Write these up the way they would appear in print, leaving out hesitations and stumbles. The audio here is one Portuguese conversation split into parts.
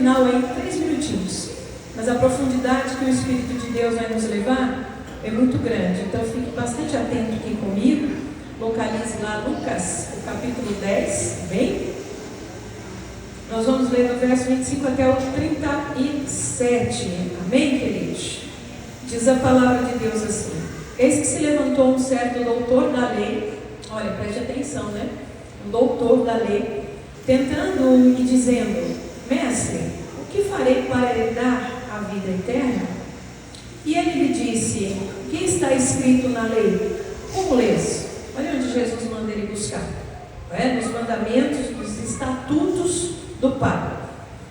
final aí 3 minutinhos, mas a profundidade que o Espírito de Deus vai nos levar é muito grande, então fique bastante atento aqui comigo. Localize lá Lucas, o capítulo 10, bem? Nós vamos ler do verso 25 até o 37, amém, queridos? Diz a palavra de Deus assim: eis que se levantou um certo doutor da lei, olha, preste atenção, né? Um doutor da lei, tentando e dizendo: mestre, o que farei para herdar a vida eterna? E ele lhe disse: o que está escrito na lei? Como lês? Olha onde Jesus manda ele buscar, nos mandamentos, nos estatutos do Pai.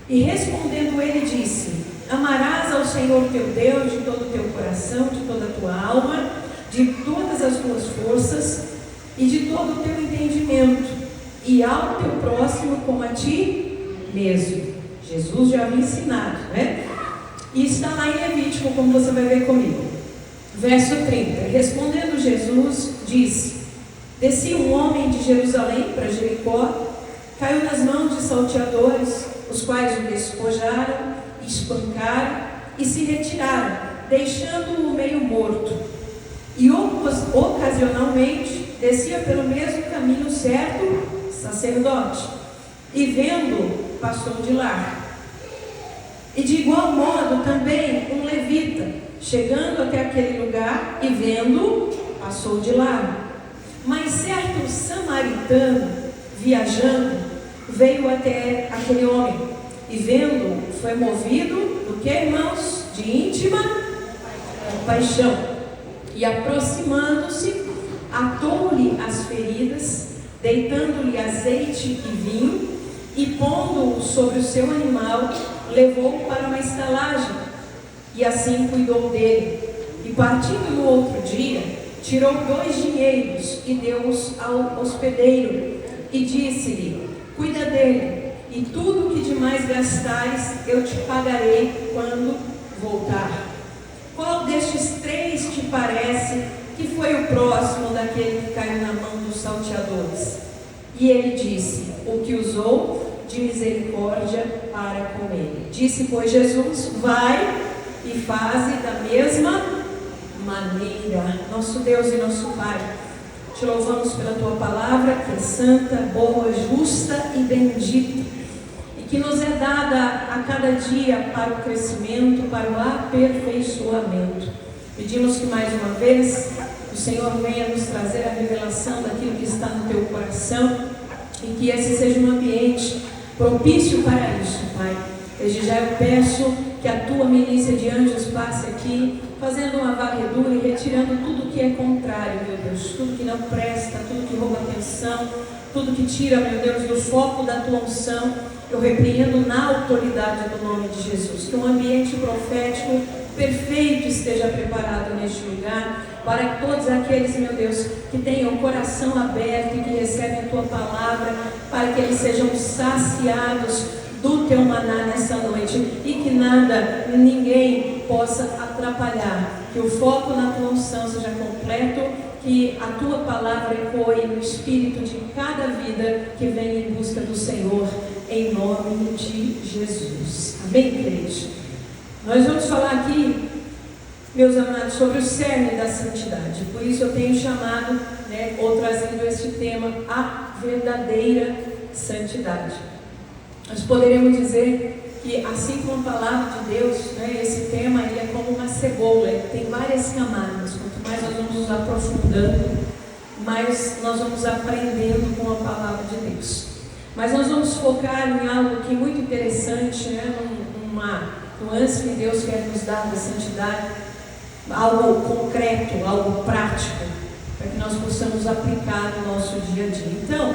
E respondendo ele disse: amarás ao Senhor teu Deus de todo o teu coração, de toda a tua alma, de todas as tuas forças e de todo o teu entendimento, e ao teu próximo como a ti mesmo. Jesus já havia ensinado, né? E está lá em Levítico, como você vai ver comigo. Verso 30. Respondendo Jesus, disse: descia um homem de Jerusalém para Jericó, caiu nas mãos de salteadores, os quais o despojaram, espancaram e se retiraram, deixando-o meio morto. E ocasionalmente descia pelo mesmo caminho certo sacerdote, e vendo, passou de largo. E de igual modo também um levita, chegando até aquele lugar e vendo, passou de largo. Mas certo samaritano, viajando, veio até aquele homem, e vendo, foi movido do que, irmãos? De íntima compaixão. E aproximando-se, atou-lhe as feridas, deitando-lhe azeite e vinho, e pondo-o sobre o seu animal, levou-o para uma estalagem, e assim cuidou dele. E partindo no outro dia, tirou 2 dinheiros e deu-os ao hospedeiro, e disse-lhe: cuida dele, e tudo o que demais gastares eu te pagarei quando voltar. Qual destes 3 te parece que foi o próximo daquele que caiu na mão dos salteadores? E ele disse: o que usou de misericórdia para com ele. Disse, pois, Jesus: vai e faze da mesma maneira. Nosso Deus e nosso Pai, te louvamos pela tua palavra, que é santa, boa, justa e bendita, e que nos é dada a cada dia para o crescimento, para o aperfeiçoamento. Pedimos que mais uma vez o Senhor venha nos trazer a revelação daquilo que está no teu coração, e que esse seja um ambiente propício para isso, Pai. Desde já eu peço que a tua milícia de anjos passe aqui, fazendo uma varredura e retirando tudo que é contrário, meu Deus, tudo que não presta, tudo que rouba atenção, tudo que tira, meu Deus, do foco da tua unção. Eu repreendo na autoridade do nome de Jesus. Que um ambiente profético perfeito esteja preparado neste lugar, para que todos aqueles, meu Deus, que tenham o coração aberto e que recebem a tua palavra, para que eles sejam saciados do teu maná nessa noite, e que nada, ninguém possa atrapalhar, que o foco na tua unção seja completo, que a tua palavra ecoe no espírito de cada vida que vem em busca do Senhor, em nome de Jesus. Amém, queridos? Nós vamos falar aqui, meus amados, sobre o cerne da santidade. Por isso eu tenho chamado, ou trazendo este tema, a verdadeira santidade. Nós poderíamos dizer que, assim como a palavra de Deus, esse tema ele é como uma cebola, ele tem várias camadas. Quanto mais nós vamos nos aprofundando, mais nós vamos aprendendo com a palavra de Deus. Mas nós vamos focar em algo que é muito interessante, numa nuance que Deus quer nos dar da santidade, algo concreto, algo prático, para que nós possamos aplicar no nosso dia a dia. Então,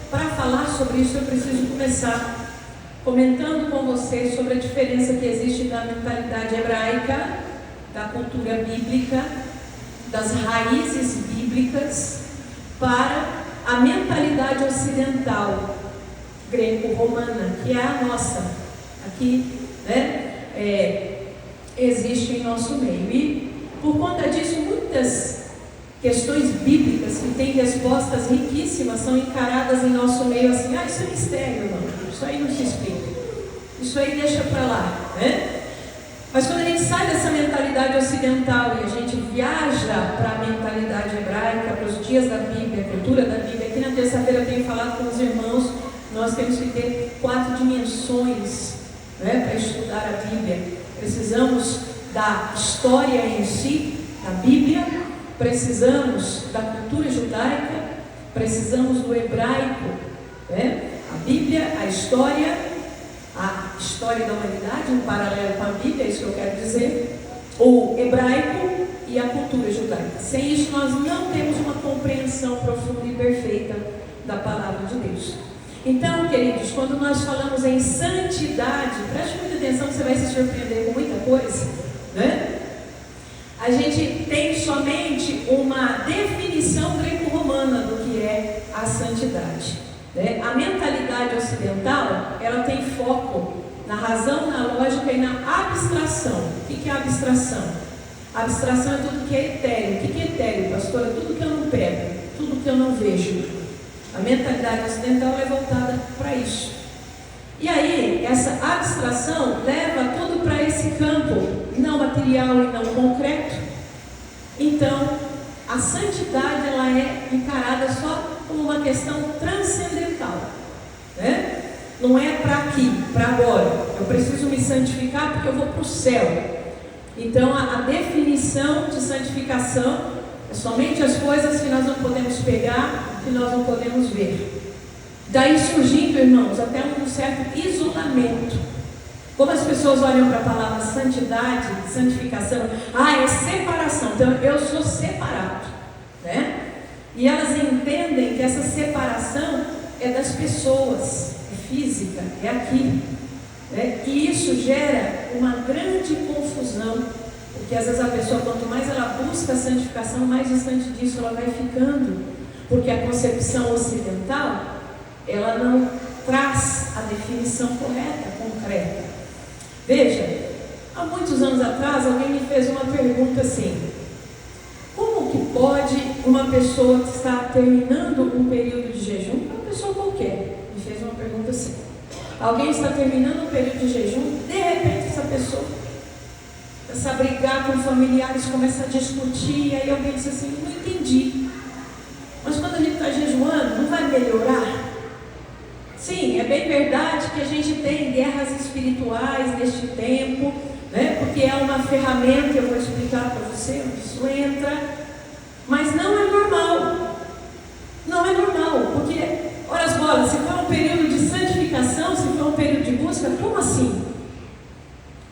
para falar sobre isso, eu preciso começar comentando com vocês sobre a diferença que existe da mentalidade hebraica, da cultura bíblica, das raízes bíblicas, para a mentalidade ocidental, greco-romana, que é a nossa, aqui, existe em nosso meio. E por conta disso, muitas questões bíblicas que têm respostas riquíssimas são encaradas em nosso meio assim: isso é mistério, não, isso aí não se explica. isso aí deixa para lá, né? Mas quando a gente sai dessa mentalidade ocidental e a gente viaja para a mentalidade hebraica, para os dias da Bíblia, a cultura da Bíblia, aqui na terça-feira eu tenho falado com os irmãos, nós temos que ter 4 dimensões, né, para estudar a Bíblia. Precisamos da história em si, da Bíblia, precisamos da cultura judaica, precisamos do hebraico, né? A Bíblia, a história da humanidade, em paralelo com a Bíblia, é isso que eu quero dizer, o hebraico e a cultura judaica. Sem isso, nós não temos uma compreensão profunda e perfeita da palavra de Deus. Então, queridos, quando nós falamos em santidade, preste muita atenção que você vai se surpreender com muita coisa, né? A gente tem somente uma definição greco-romana do que é a santidade, né? A mentalidade ocidental, ela tem foco na razão, na lógica e na abstração. O que é abstração? A abstração é tudo que é etéreo. O que é etéreo, pastora? Tudo que eu não pego, tudo que eu não vejo. A mentalidade ocidental é voltada para isso. E aí, essa abstração leva tudo para esse campo não material e não concreto. Então, a santidade ela é encarada só como uma questão transcendental, né? Não é para aqui, para agora. Eu preciso me santificar porque eu vou para o céu. Então, a definição de santificação é somente as coisas que nós não podemos pegar, que nós não podemos ver. Daí surgindo, irmãos, até um certo isolamento. Como as pessoas olham para a palavra santidade, santificação, é separação. Então, eu sou separado, né? E elas entendem que essa separação é das pessoas, é física, é aqui, né? E isso gera uma grande confusão, porque às vezes a pessoa, quanto mais ela busca a santificação, mais distante disso ela vai ficando, porque a concepção ocidental, ela não traz a definição correta, concreta. Veja, há muitos anos atrás, alguém me fez uma pergunta assim: como que pode uma pessoa que está terminando um período de jejum, uma pessoa qualquer, me fez uma pergunta assim, alguém está terminando um período de jejum, de repente essa pessoa começa a brigar com familiares, começa a discutir, e aí alguém disse assim: não entendi, mas quando a gente está jejuando, não vai melhorar? Sim, é bem verdade que a gente tem guerras espirituais neste tempo, né? Porque é uma ferramenta, eu vou explicar para você onde isso entra, mas não é normal. Não é normal, porque, ora as bolas, se for um período de santificação, se for um período de busca, como assim?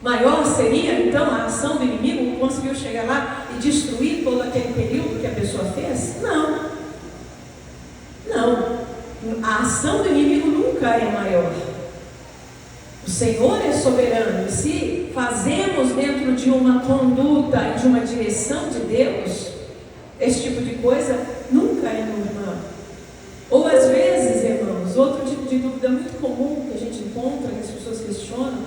Maior seria, então, a ação do inimigo, conseguiu chegar lá e destruir todo aquele período que a pessoa fez? Não. Não. A ação do inimigo nunca é maior. O Senhor é soberano. E se fazemos dentro de uma conduta e de uma direção de Deus, esse tipo de coisa nunca é normal. Ou às vezes, irmãos, outro tipo de dúvida muito comum que a gente encontra, que as pessoas questionam,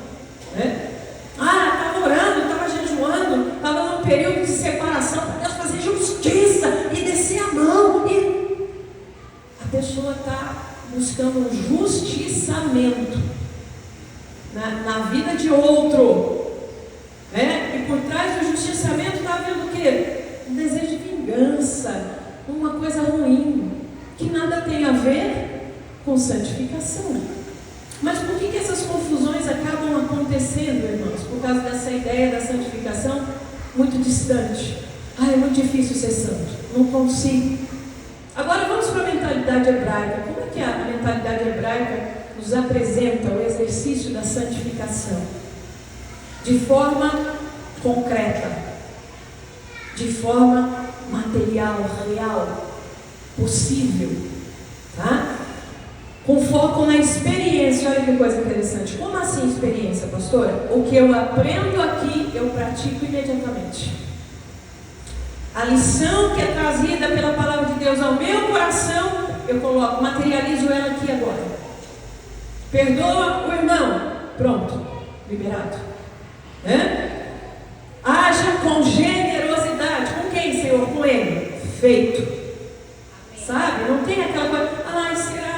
né? Estava orando, estava jejuando, estava num período de separação para Deus fazer justiça e descer a mão. E a pessoa está buscando um justiçamento na vida de outro, né? E por trás do justiçamento está havendo o quê? Um desejo de vingança, uma coisa ruim, que nada tem a ver com santificação. Mas por que essas confusões acabam acontecendo, irmãos? Por causa dessa ideia da santificação muito distante. É muito difícil ser santo, não consigo. Agora vamos para a mentalidade hebraica. Como é que a mentalidade hebraica nos apresenta o exercício da santificação? De forma concreta, de forma material, real, possível, tá? Com foco na experiência. Olha que coisa interessante. Como assim experiência, pastora? O que eu aprendo aqui, eu pratico imediatamente. A lição que é trazida pela palavra de Deus ao meu coração, eu coloco, materializo ela aqui agora. Perdoa o irmão, pronto, liberado, né? Haja com generosidade. Com quem, Senhor? Com ele. Feito. Sabe? Não tem aquela coisa, será?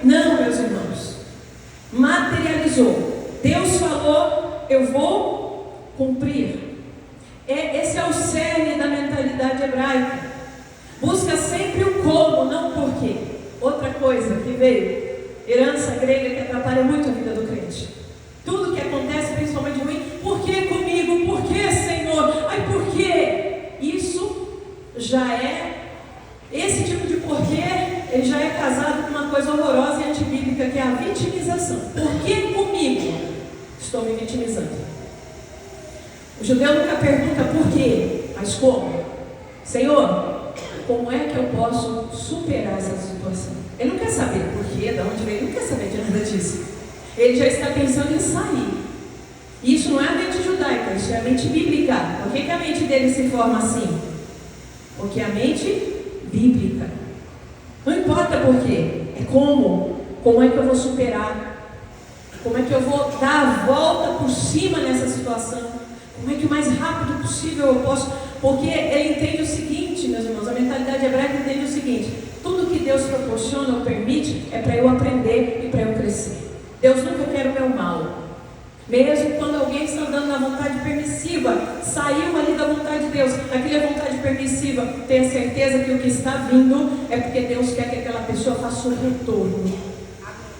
Não, meus irmãos. Materializou. Deus falou, eu vou cumprir. Esse é o cerne da mentalidade hebraica. Busca sempre o como, não o porquê. Outra coisa que veio, herança grega que atrapalha muito a vida do crente. Tudo que acontece, principalmente ruim, por que comigo? Por que, Senhor? Ai, por quê? Isso já é, esse tipo de porquê, ele já é casado com uma coisa horrorosa e antibíblica, que é a vitimização. Por que comigo? Estou me vitimizando. O judeu nunca pergunta por quê, mas como? Senhor, como é que eu posso superar essa situação? Ele não quer saber por quê, de onde veio, ele não quer saber de nada disso. Ele já está pensando em sair. Isso não é a mente judaica, isso é a mente bíblica. Por que a mente dele se forma assim? Porque a mente bíblica. Não importa por quê, é como. Como é que eu vou superar? Como é que eu vou dar a volta por cima nessa situação? Como é que o mais rápido possível eu posso? Porque ele entende o seguinte, meus irmãos, a mentalidade hebraica entende o seguinte: tudo que Deus proporciona ou permite é para eu aprender e para eu crescer. Deus nunca quer o meu mal. Mesmo quando alguém está andando na vontade permissiva, saiu ali da vontade de Deus, aquela é vontade permissiva, tenha certeza que o que está vindo é porque Deus quer que aquela pessoa faça um retorno,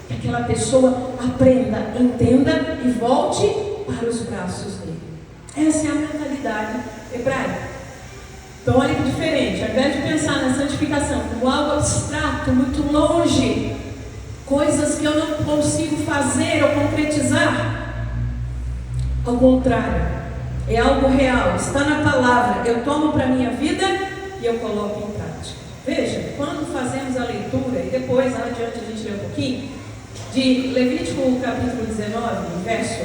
que aquela pessoa aprenda, entenda e volte para os braços dele. Essa é a mentalidade hebraica. Então olha que diferente, ao invés de pensar na santificação como algo abstrato, muito longe, coisas que eu não consigo fazer ou concretizar, ao contrário, é algo real, está na palavra, eu tomo para a minha vida e eu coloco em prática. Veja, quando fazemos a leitura, e depois lá adiante a gente lê um pouquinho, de Levítico capítulo 19, verso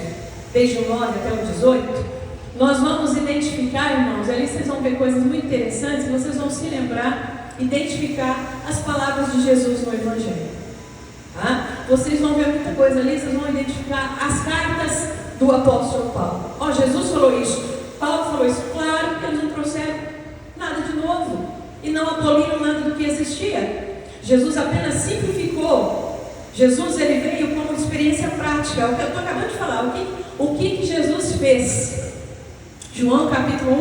desde o 9 até o 18, nós vamos identificar, irmãos, ali vocês vão ver coisas muito interessantes, vocês vão se lembrar, identificar as palavras de Jesus no Evangelho. Tá? Vocês vão ver muita coisa ali, vocês vão identificar as cartas do apóstolo Paulo. Jesus falou isso, Paulo falou isso. Claro que eles não trouxeram nada de novo e não aboliram nada do que existia. Jesus apenas simplificou. Jesus ele veio como experiência prática. É o que eu estou acabando de falar. O que Jesus fez? João capítulo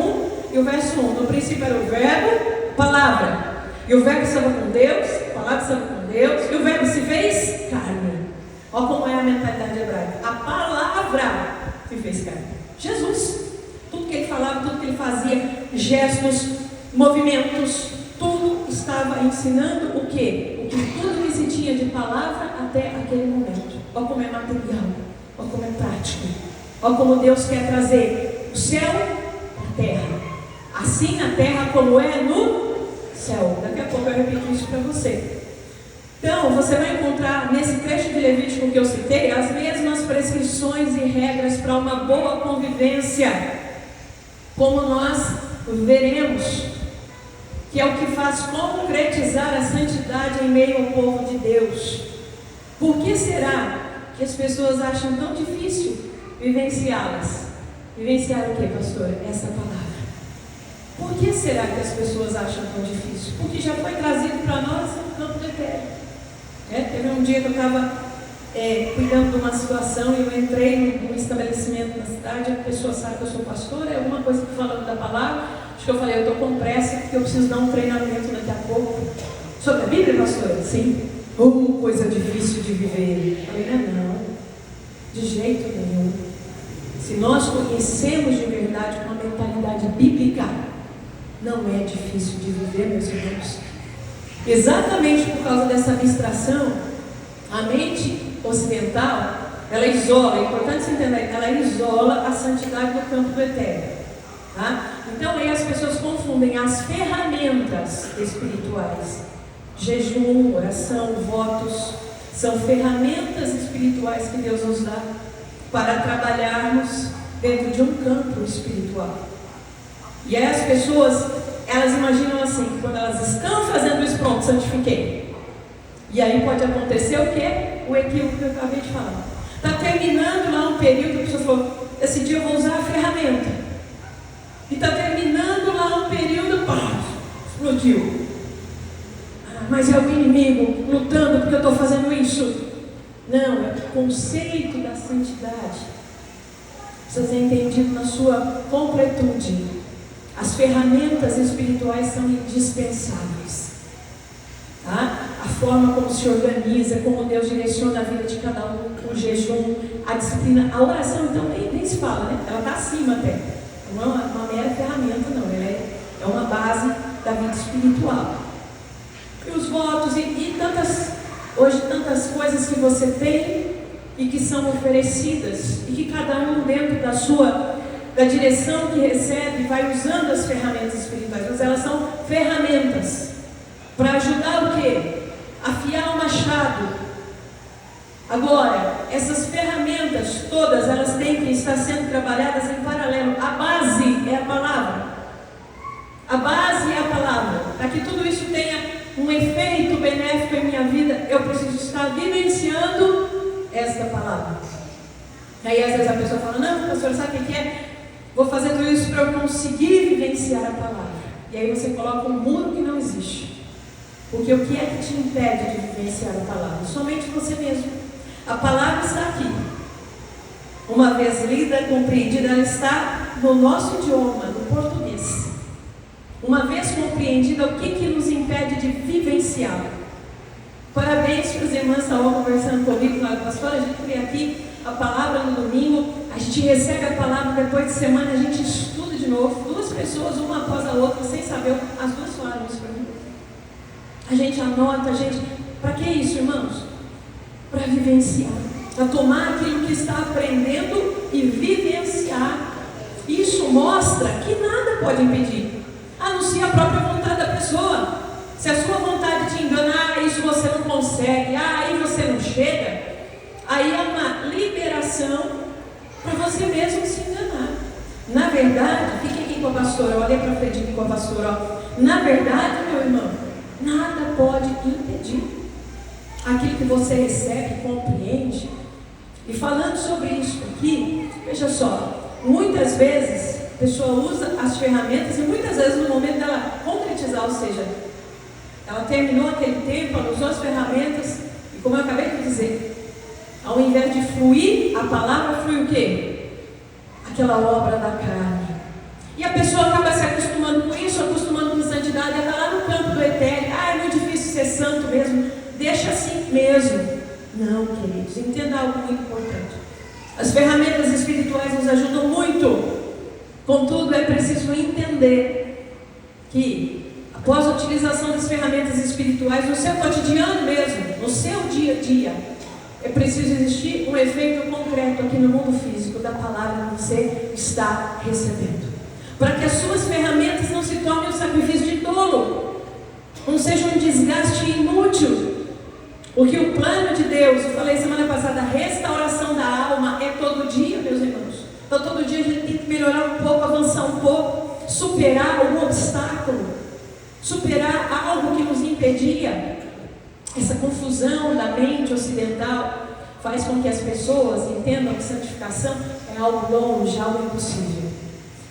1 e o verso 1. No princípio era o verbo, palavra. E o verbo estava com Deus, a palavra estava com Deus, e o verbo se fez carne. Olha como é a mentalidade hebraica. A palavra se fez carne. Jesus. Tudo que ele falava, tudo que ele fazia, gestos, movimentos, tudo estava ensinando o quê? Tudo que se tinha de palavra até aquele momento. Olha como é material, olha como é prático. Olha como Deus quer trazer o céu à terra. Assim na terra como é no céu. Daqui a pouco eu repito isso para você. Então, você vai encontrar nesse trecho de Levítico que eu citei as mesmas prescrições e regras para uma boa convivência, como nós veremos, que é o que faz concretizar a santidade em meio ao povo de Deus. Por que será que as pessoas acham tão difícil vivenciá-las? Vivenciar o que, pastora? Essa palavra. Por que será que as pessoas acham tão difícil? Porque já foi trazido para nós no campo do eterno. Teve um dia que eu estava cuidando de uma situação e eu entrei num estabelecimento na cidade. A pessoa sabe que eu sou pastora, é alguma coisa que falando da palavra. Acho que eu falei, eu estou com pressa porque eu preciso dar um treinamento daqui a pouco. Sobre a Bíblia, pastora? Sim. Coisa difícil de viver. Eu falei, não, de jeito nenhum. Se nós conhecemos de verdade uma mentalidade bíblica, não é difícil de viver, meus irmãos. Exatamente por causa dessa abstração, a mente ocidental, ela isola, é importante você entender, ela isola a santidade do campo do eterno. Tá? Então aí as pessoas confundem as ferramentas espirituais. Jejum, oração, votos, são ferramentas espirituais que Deus nos dá para trabalharmos dentro de um campo espiritual. E aí as pessoas, elas imaginam assim, quando elas estão fazendo isso, pronto, santifiquei. E aí pode acontecer o quê? O equívoco que eu acabei de falar. Está terminando lá um período, a pessoa falou, esse dia eu vou usar a ferramenta. E está terminando lá um período, pá, explodiu. Mas é o inimigo lutando porque eu estou fazendo isso. Não, é o conceito da santidade precisa ser entendido na sua completude. As ferramentas espirituais são indispensáveis, tá? A forma como se organiza, como Deus direciona a vida de cada um, o jejum, a disciplina, a oração, então nem se fala, né? Ela está acima até. Não é uma mera ferramenta, não. Ela é uma base da vida espiritual. E os votos e tantas coisas que você tem e que são oferecidas, e que cada um dentro da direção que recebe vai usando as ferramentas espirituais, mas elas são ferramentas para ajudar o quê? Afiar o machado. Agora, essas ferramentas todas, elas têm que estar sendo trabalhadas em paralelo. A base é a palavra. A base é a palavra. Para que tudo isso tenha um efeito benéfico em minha vida, eu preciso estar vivenciando esta palavra. Aí às vezes a pessoa fala, não, pastor, sabe o que é? Vou fazer tudo isso para eu conseguir vivenciar a palavra. E aí você coloca um muro que não existe. Porque o que é que te impede de vivenciar a palavra? Somente você mesmo. A palavra está aqui. Uma vez lida, compreendida, ela está no nosso idioma, no português. Uma vez compreendida, o que nos impede de vivenciá-la? Parabéns para as irmãs que estavam conversando comigo, pastora, a gente vem aqui a palavra no domingo, a gente recebe a palavra, depois de semana a gente estuda de novo, 2 pessoas, uma após a outra, sem saber, as 2 falaram isso para mim. A gente anota, para que isso, irmãos? Para vivenciar, para tomar aquilo que está aprendendo e vivenciar. Isso mostra que nada pode impedir, a não ser a própria vontade da pessoa. Se a sua vontade te enganar, isso você não consegue, aí você não chega, aí é uma liberação para você mesmo se enganar. Na verdade, fique aqui com a pastora, olha para frente aqui com a pastora, na verdade, meu irmão, nada pode impedir aquilo que você recebe, compreende. E falando sobre isso aqui, veja só, muitas vezes a pessoa usa as ferramentas e muitas vezes no momento dela concretizar, ou seja, ela terminou aquele tempo, ela usou as ferramentas e, como eu acabei de dizer, ao invés de fluir, a palavra flui o quê? Aquela obra da carne. E a pessoa acaba se acostumando com isso, acostumando com santidade, ela está lá no campo do etéreo. É muito difícil ser santo mesmo, deixa assim mesmo. Não, queridos, entenda algo muito importante. As ferramentas espirituais nos ajudam muito, contudo é preciso entender que após a utilização das ferramentas espirituais, no seu cotidiano mesmo, no seu dia a dia, é preciso existir um efeito concreto aqui no mundo físico da palavra que você está recebendo. Para que as suas ferramentas não se tornem um sacrifício de tolo, não seja um desgaste inútil. Porque o plano de Deus, eu falei semana passada, a restauração da alma é todo dia, meus irmãos. Então todo dia a gente tem que melhorar um pouco, avançar um pouco, superar algum obstáculo, superar algo que nos impedia. Essa confusão da mente ocidental faz com que as pessoas entendam que santificação é algo longe, algo impossível.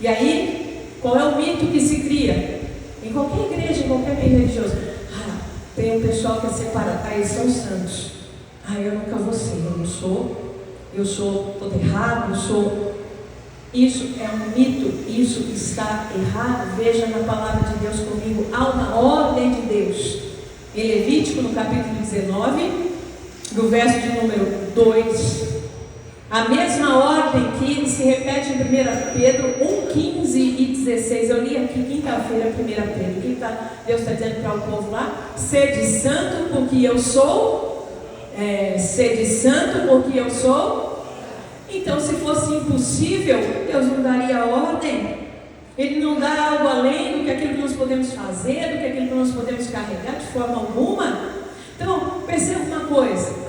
E aí, qual é o mito que se cria? Em qualquer igreja, em qualquer meio religioso. Tem um pessoal que é separado, eles são santos. Eu nunca vou ser, eu sou todo errado, Isso é um mito, isso está errado. Veja na palavra de Deus comigo, há uma ordem de Deus. Em Levítico, no capítulo 19, do verso de número 2, a mesma ordem que se repete em 1 Pedro 1, 15 e 16. Eu li aqui quinta-feira 1 Pedro. O que Deus está dizendo para o povo lá? Sede santo porque eu sou. Sede santo porque eu sou. Então, se fosse impossível, Deus não daria ordem. Ele não dá algo além do que aquilo que nós podemos fazer, do que aquilo que nós podemos carregar de forma alguma. Então, perceba uma coisa.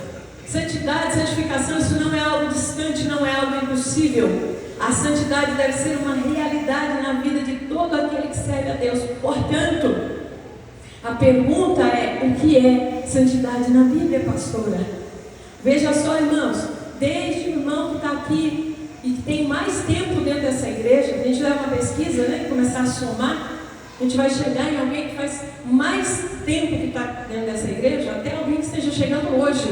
Santidade, santificação, isso não é algo distante, não é algo impossível. A santidade deve ser uma realidade na vida de todo aquele que serve a Deus. Portanto, a pergunta é: o que é santidade na Bíblia, pastora? Veja só, irmãos, desde o irmão que está aqui e que tem mais tempo dentro dessa igreja, a gente dá uma pesquisa, e começar a somar, a gente vai chegar em alguém que faz mais tempo que está dentro dessa igreja, até alguém que esteja chegando hoje.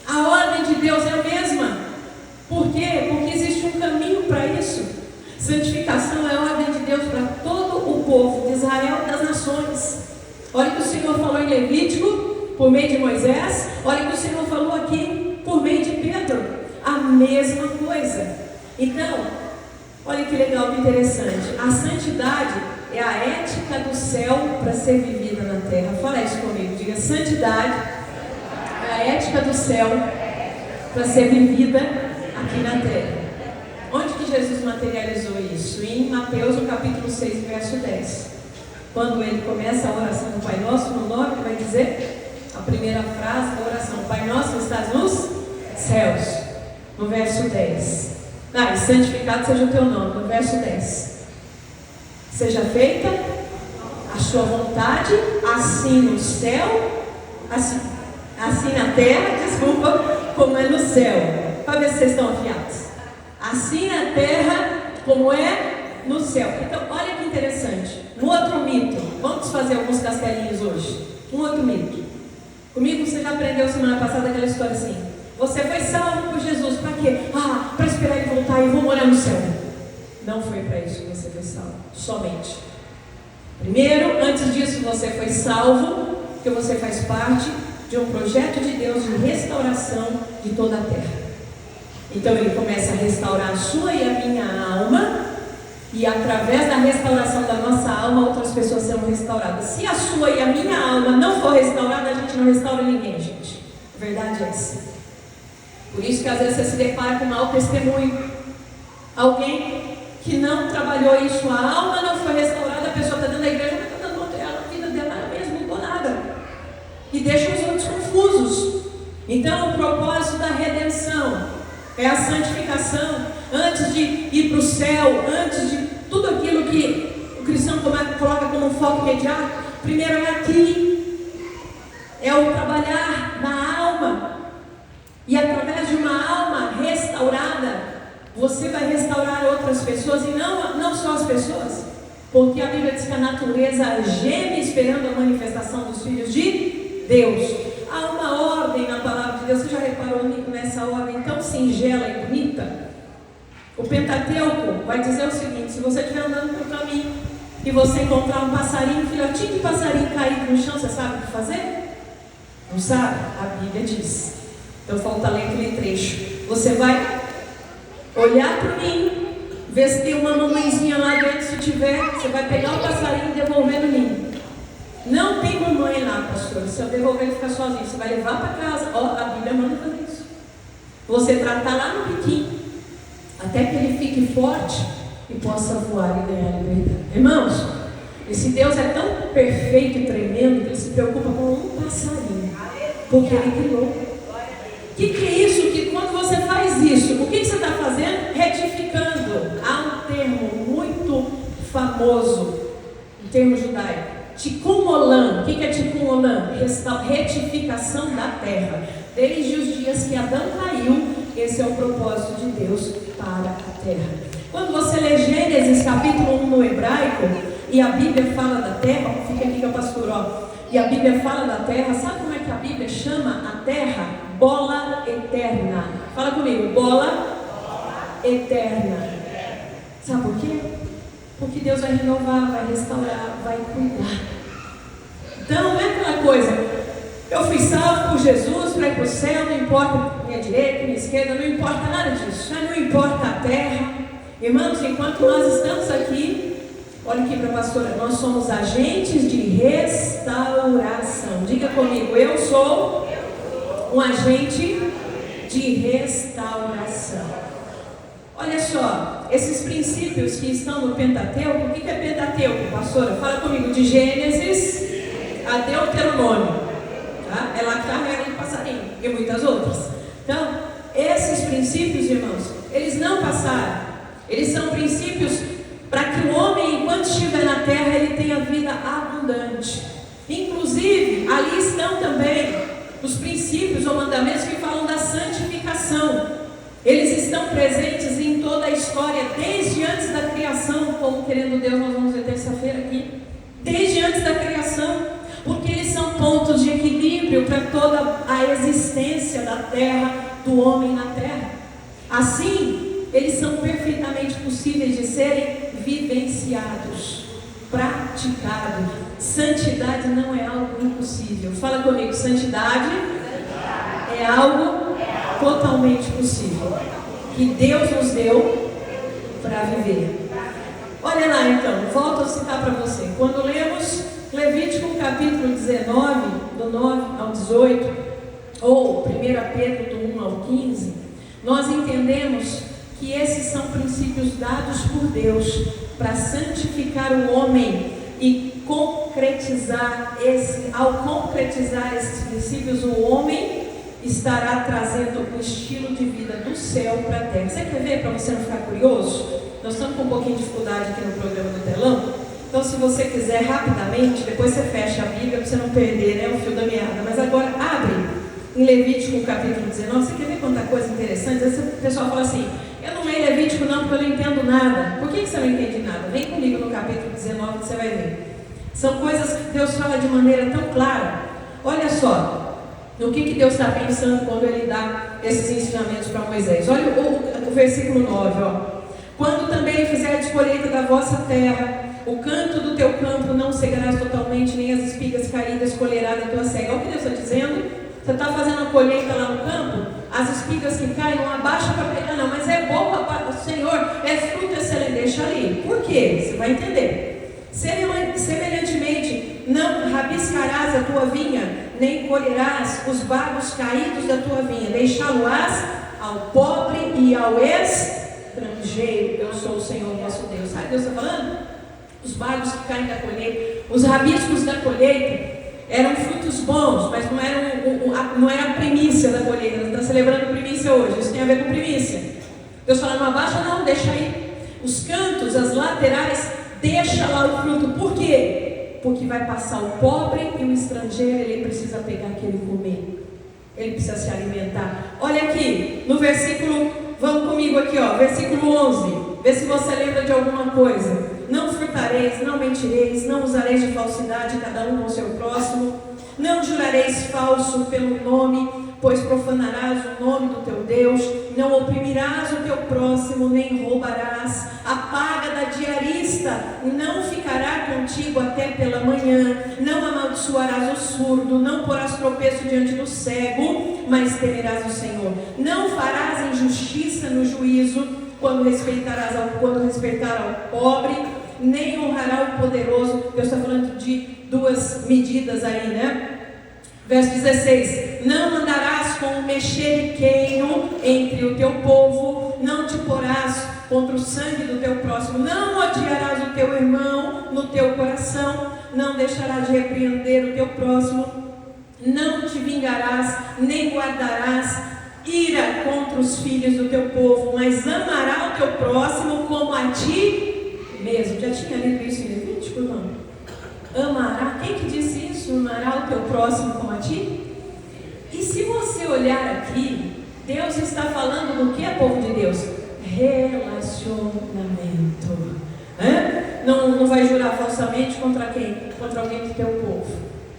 A ordem de Deus é a mesma. Por quê? Porque existe um caminho para isso. Santificação é a ordem de Deus para todo o povo de Israel e das nações. Olha o que o Senhor falou em Levítico, por meio de Moisés. Olha o que o Senhor falou aqui, por meio de Pedro. A mesma coisa. Então, olha que legal, que interessante. A santidade é a ética do céu para ser vivida na terra. Fala isso comigo, diga: santidade é a ética do céu para ser vivida aqui na terra. Onde que Jesus materializou isso? Em Mateus, no capítulo 6, verso 10. Quando ele começa a oração do Pai Nosso, no nome, ele vai dizer a primeira frase da oração: Pai Nosso que estás nos céus. No verso 10. E santificado seja o teu nome. No verso 10. Seja feita a sua vontade, assim no céu, assim na terra, como é no céu. Para ver se vocês estão afiados. Assim na terra, como é no céu. Então, olha que interessante. Um outro mito. Vamos fazer alguns castelinhos hoje. Um outro mito. Comigo você já aprendeu semana passada aquela história assim: você foi salvo por Jesus. Para quê? Para esperar ele voltar e eu vou morar no céu. Não foi para isso que você foi salvo. Somente. Primeiro, antes disso, você foi salvo porque você faz parte de um projeto de Deus de restauração de toda a terra. Então ele começa a restaurar a sua e a minha alma, e através da restauração da nossa alma, outras pessoas serão restauradas. Se a sua e a minha alma não for restaurada, a gente não restaura ninguém, gente. A verdade é essa. Por isso que às vezes você se depara com um mau testemunho. Alguém que não trabalhou isso, a alma não foi restaurada, a pessoa está dentro da igreja, mas está dando conta dela, a vida dela mesmo não mudou nada. E deixa os outros confusos. Então o propósito da redenção é a santificação. Antes de ir para o céu, antes de tudo aquilo que o cristão coloca como foco imediato, primeiro é aqui. É o trabalhar na alma. E através de uma alma restaurada, você vai restaurar outras pessoas. E não só as pessoas. Porque a Bíblia diz que a natureza geme esperando a manifestação dos filhos de Deus. Há uma ordem na palavra de Deus. Você já reparou nessa ordem tão singela e bonita? O Pentateuco vai dizer o seguinte: se você estiver andando pelo caminho e você encontrar um passarinho, filhotinho de passarinho caído no chão, você sabe o que fazer? Não sabe? A Bíblia diz. Então falta ler aquele trecho. Você vai olhar para o ninho, ver se tem uma mamãezinha lá dentro. Se tiver, você vai pegar o passarinho e devolver no ninho. Não tem mamãe lá, pastor. Se eu devolver, ele fica sozinho. Você vai levar para casa. A Bíblia manda fazer isso. Você tratar lá no biquinho, até que ele fique forte e possa voar e ganhar liberdade. Irmãos, esse Deus é tão perfeito e tremendo que ele se preocupa com um passarinho, porque ele criou. O que é isso? Que quando você faz isso, o que você está fazendo? Retificando. Há um termo muito famoso, um termo judaico: Tikkun Olam. O que é Tikkun Olam? Retificação da terra. Desde os dias que Adão caiu, esse é o propósito de Deus para a terra. Quando você lê Gênesis capítulo 1 no hebraico, e a Bíblia fala da terra, fica aqui que é o pastor, e a Bíblia fala da terra, sabe como é que a Bíblia chama a terra? Bola eterna. Fala comigo, bola eterna. Sabe por quê? Porque Deus vai renovar, vai restaurar, vai cuidar. Então não é aquela coisa: eu fui salvo por Jesus para ir para o céu, não importa minha direita, minha esquerda, não importa nada disso, não importa a terra. Irmãos, enquanto nós estamos aqui, olha aqui para a pastora, nós somos agentes de restauração. Diga comigo: eu sou um agente de restauração. Olha só, esses princípios que estão no Pentateuco. O que é Pentateuco, pastora? Fala comigo: de Gênesis a Deuteronômio. Tá? É lá que está a regra do passarinho e muitas outras. Então, esses princípios, irmãos, eles não passaram. Eles são princípios para que o homem, enquanto estiver na terra, ele tenha vida abundante. Inclusive, ali estão também os princípios ou mandamentos que falam da santificação. Eles estão presentes em toda a história, desde antes da criação, como querendo Deus nós vamos ver terça-feira aqui. Desde antes da criação, porque eles são pontos de equilíbrio para toda a existência existência da terra, do homem na terra. Assim, eles são perfeitamente possíveis de serem vivenciados, praticados. Santidade não é algo impossível. Fala comigo, santidade é algo totalmente possível, que Deus nos deu para viver. Olha lá então, volto a citar para você. Quando lemos Levítico capítulo 19, do 9 ao 18, ou 1 Pedro do 1 ao 15, nós entendemos que esses são princípios dados por Deus para santificar o homem e concretizar ao concretizar esses princípios, o homem estará trazendo o estilo de vida do céu para a terra. Você quer ver, para você não ficar curioso? Nós estamos com um pouquinho de dificuldade aqui no programa do telão, então se você quiser rapidamente, depois você fecha a Bíblia para você não perder, né, o fio da meada. Mas agora abre em Levítico capítulo 19, você quer ver quanta coisa interessante? Às vezes o pessoal fala assim, eu não leio Levítico não porque eu não entendo nada. Por que você não entende nada? Vem comigo no capítulo 19 que você vai ver. São coisas que Deus fala de maneira tão clara. Olha só, no que Deus está pensando quando Ele dá esses ensinamentos para Moisés. Olha o versículo 9, ó. Quando também fizerdes colheita da vossa terra, o canto do teu campo não cegarás totalmente, nem as espigas caídas colherás da tua cega. Olha o que Deus está dizendo. Você está fazendo a colheita lá no campo, as espigas que caem, não abaixa para pegar, não, mas é boa para o Senhor, é fruto excelente, deixa ali. Por quê? Você vai entender. Semelhantemente, não rabiscarás a tua vinha, nem colherás os bagos caídos da tua vinha, deixá-lo-ás ao pobre e ao estrangeiro. Eu sou o Senhor vosso Deus. Sabe o que Deus está falando? Os bagos que caem da colheita, os rabiscos da colheita, eram frutos bons, mas não era a primícia da colheita. Nós estamos celebrando primícia hoje, isso tem a ver com primícia. Deus fala, não abaixa não, deixa aí. Os cantos, as laterais, deixa lá o fruto. Por quê? Porque vai passar o pobre e o estrangeiro, ele precisa pegar aquele comer. Ele precisa se alimentar. Olha aqui, no versículo, vamos comigo aqui, ó, versículo 11. Vê se você lembra de alguma coisa. Não furtareis, não mentireis, não usareis de falsidade, cada um com o seu próximo. Não jurareis falso pelo nome, pois profanarás o nome do teu Deus. Não oprimirás o teu próximo, nem roubarás. A paga da diarista não ficará contigo até pela manhã. Não amaldiçoarás o surdo, não porás tropeço diante do cego, mas temerás o Senhor. Não farás injustiça no juízo, quando respeitar ao pobre, nem honrará o poderoso. Deus está falando de duas medidas aí, né? Verso 16: não andarás com o mexeriqueiro entre o teu povo, não te porás contra o sangue do teu próximo, não odiarás o teu irmão no teu coração, não deixarás de repreender o teu próximo, não te vingarás, nem guardarás ira contra os filhos do teu povo, mas amará o teu próximo como a ti mesmo. Já tinha lido isso em Levítico, não? Amará, quem que disse isso? Amará o teu próximo como a ti? E se você olhar aqui, Deus está falando do que é povo de Deus? Relacionamento. Não vai jurar falsamente contra quem? Contra alguém do teu povo.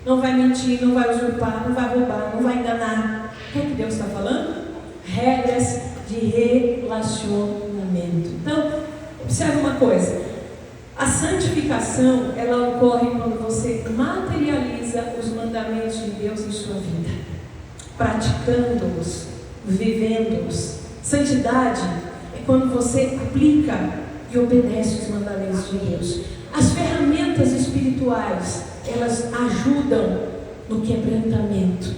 Não vai mentir, não vai usurpar, não vai roubar, não vai enganar. O que é que Deus está falando? Regras de relacionamento. Então, observe uma coisa. A santificação, ela ocorre quando você materializa os mandamentos de Deus em sua vida, praticando-os, vivendo-os. Santidade é quando você aplica e obedece os mandamentos de Deus. As ferramentas espirituais, elas ajudam no quebrantamento.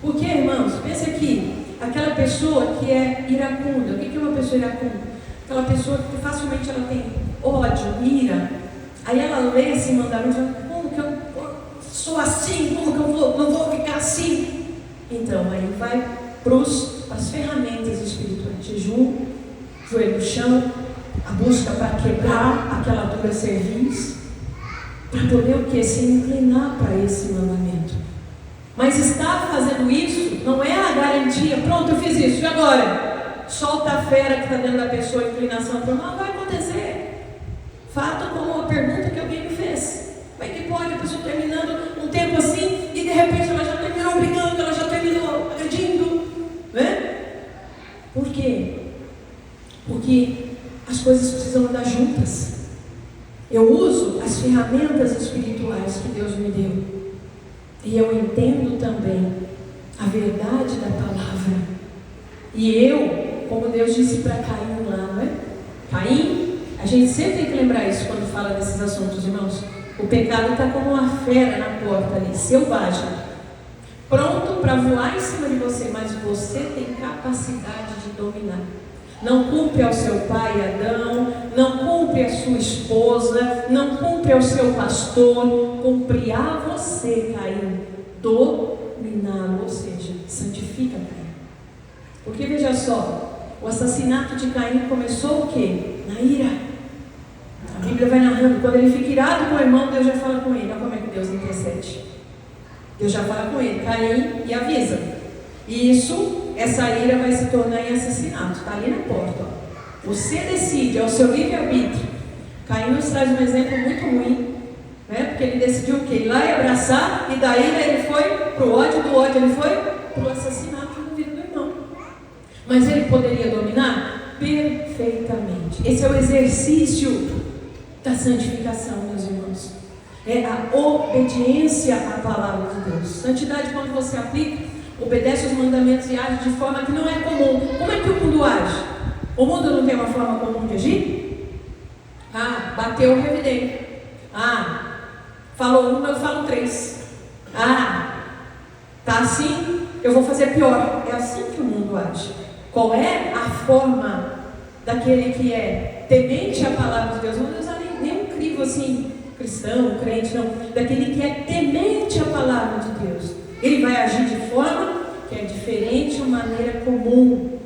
Porque, irmãos, pense aqui, aquela pessoa que é iracunda. O que é uma pessoa iracunda? Aquela pessoa que facilmente ela tem ódio, ira. Aí ela lê esse mandamento, como que eu sou assim? Como que eu não vou ficar assim? Então, aí vai para as ferramentas espirituais. Jejum, joelho no chão, a busca para quebrar aquela dura cerviz, para poder o que? Se inclinar para esse mandamento. Mas estar fazendo isso não é a garantia. Pronto, eu fiz isso, e agora? Solta a fera que está dentro da pessoa, a inclinação para não vai acontecer. Fato como a pergunta que alguém me fez. Como é que pode a pessoa terminando um tempo assim e de repente ela já terminou brigando, ela já terminou agredindo? as coisas precisam andar juntas. Eu uso as ferramentas espirituais que Deus me deu. E eu entendo também a verdade da palavra. E eu, como Deus disse para Caim lá, não é? Caim, a gente sempre tem que lembrar isso quando fala desses assuntos, irmãos. O pecado está como uma fera na porta ali, selvagem, pronto para voar em cima de você, mas você tem capacidade de dominar. Não cumpre ao seu pai Adão, não cumpre à sua esposa, não cumpre ao seu pastor, cumpre a você, Caim, dominá-lo, ou seja, santifica Caim. Porque veja só, o assassinato de Caim começou o quê? Na ira. A Bíblia vai narrando, quando ele fica irado com o irmão, Deus já fala com ele. Olha como é que Deus intercede. Deus já fala com ele, Caim, e avisa. E essa ira vai se tornar em assassinato. Está ali na porta. Ó. Você decide, é o seu livre-arbítrio. Caim nos traz um exemplo muito ruim, né? Porque ele decidiu o quê? Ir lá e abraçar, e da ira ele foi para o ódio, do ódio ele foi para o assassinato na vida do irmão. Mas ele poderia dominar? Perfeitamente. Esse é o exercício da santificação, meus irmãos. É a obediência à palavra de Deus. Santidade, quando você aplica, obedece os mandamentos e age de forma que não é comum. Como é que o mundo age? O mundo não tem uma forma comum de agir? Ah, bateu o revidente. Ah, falou uma, eu falo 3. Ah, tá assim, eu vou fazer pior. É assim que o mundo age. Qual é a forma daquele que é temente à palavra de Deus? Não vou usar nenhum crivo assim, cristão, crente, não. Daquele que é temente à palavra de Deus. Ele vai agir de forma que é diferente, uma maneira comum.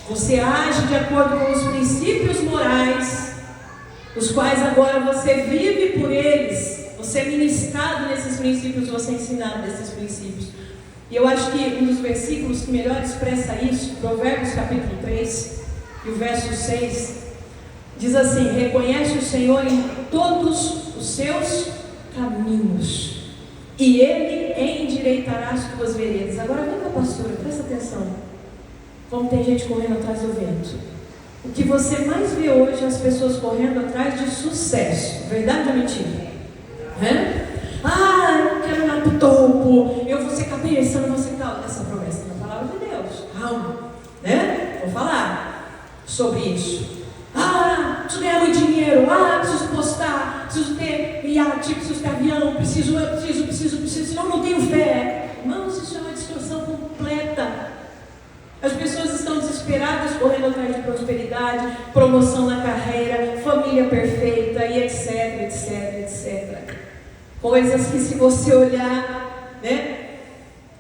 Você age de acordo com os princípios morais, os quais agora você vive por eles. Você é ministrado nesses princípios, você é ensinado nesses princípios. E eu acho que um dos versículos que melhor expressa isso, Provérbios capítulo 3, e o verso 6, diz assim: reconhece o Senhor em todos os seus caminhos, e Ele endireitará as tuas veredas. Agora vem cá, pastora, presta atenção. Como tem gente correndo atrás do vento. O que você mais vê hoje é as pessoas correndo atrás de sucesso. Verdade ou mentira? Eu quero ir lá pro topo, eu vou ser cabeça, não vou ser tal. Essa promessa é na palavra de Deus. Calma, né? Vou falar sobre isso. Preciso ganhar muito dinheiro. Preciso postar, preciso ter iate, preciso ter avião, preciso, senão não tenho fé. Irmãos, isso é uma distorção completa. As pessoas estão desesperadas, correndo atrás de prosperidade, promoção na carreira, família perfeita e etc, etc, etc. Coisas que, se você olhar, né?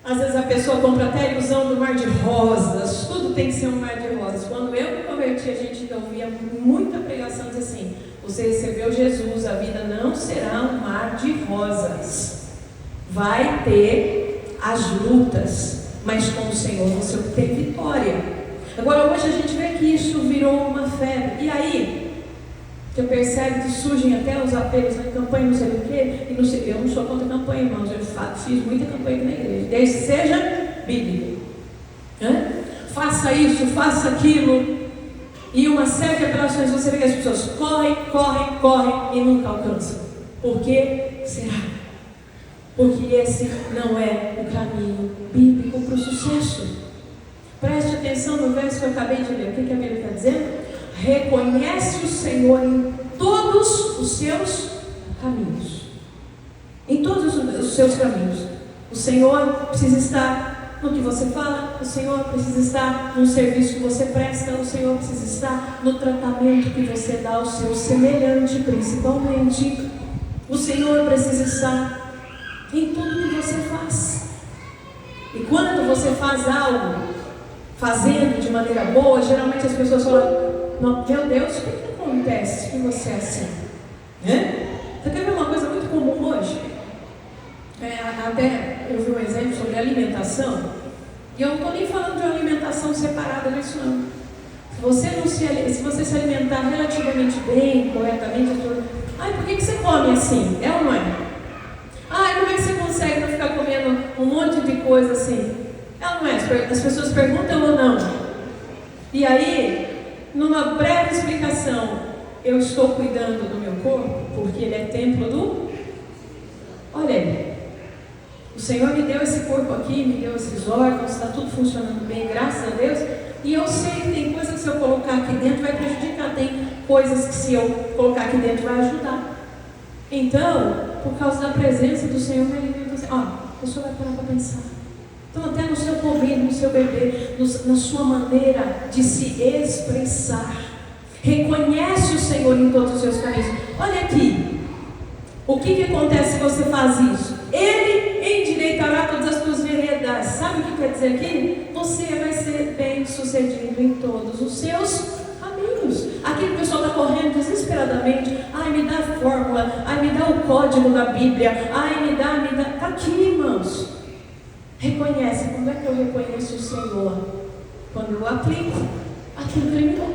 Às vezes a pessoa compra até a ilusão do mar de rosas. Tudo tem que ser um mar de rosas. Quando eu me converti, a gente ainda ouvia muita pregação diz assim: você recebeu Jesus, a vida não será um mar de rosas. Vai ter as lutas, mas com o Senhor você obtém vitória. Agora hoje a gente vê que isso virou uma febre. E aí, você percebe que surgem até os apelos na campanha, não sei o quê, e não sei, eu não sou contra a campanha, irmãos, eu fiz muita campanha aqui na igreja, desde que seja bíblico. Faça isso, faça aquilo, e uma série de apelações, você vê que as pessoas correm e nunca alcançam. Por que será? Porque esse não é o caminho bíblico para o sucesso. Preste atenção no verso que eu acabei de ler. O que a Bíblia está dizendo? Reconhece o Senhor em todos os seus caminhos. Em todos os seus caminhos. O Senhor precisa estar no que você fala. O Senhor precisa estar no serviço que você presta. O Senhor precisa estar no tratamento que você dá ao seu semelhante, principalmente. O Senhor precisa estar em tudo que você faz. E quando você faz algo, fazendo de maneira boa, geralmente as pessoas falam: meu Deus, o que acontece que você é assim? Você quer ver uma coisa muito comum hoje? Até eu vi um exemplo sobre alimentação, e eu não estou nem falando de uma alimentação separada disso não. Se você se alimentar relativamente bem, corretamente, por que você come assim? É ou não é? Como é que você consegue não ficar comendo um monte de coisa assim? É ou não é? As pessoas perguntam ou não? E aí, numa breve explicação, eu estou cuidando do meu corpo, porque ele é templo do... Olha aí, o Senhor me deu esse corpo aqui, me deu esses órgãos, está tudo funcionando bem, graças a Deus. E eu sei que tem coisas que se eu colocar aqui dentro vai prejudicar, tem coisas que se eu colocar aqui dentro vai ajudar. Então, por causa da presença do Senhor, me alimenta assim, ó, a pessoa vai parar para pensar. Então, até no seu comer, no seu beber, na sua maneira de se expressar, reconhece o Senhor em todos os seus caminhos. Olha aqui, o que acontece se você faz isso? Ele endireitará todas as tuas veredas. Sabe o que quer dizer aqui? Você vai ser bem sucedido em todos os seus caminhos. Aquele pessoal está correndo desesperadamente. Ai, me dá a fórmula. Ai, me dá o código da Bíblia. Ai, me dá. Está aqui, irmãos. Reconhece. Quando é que eu reconheço o Senhor? Quando eu aplico aquilo que Ele me dá.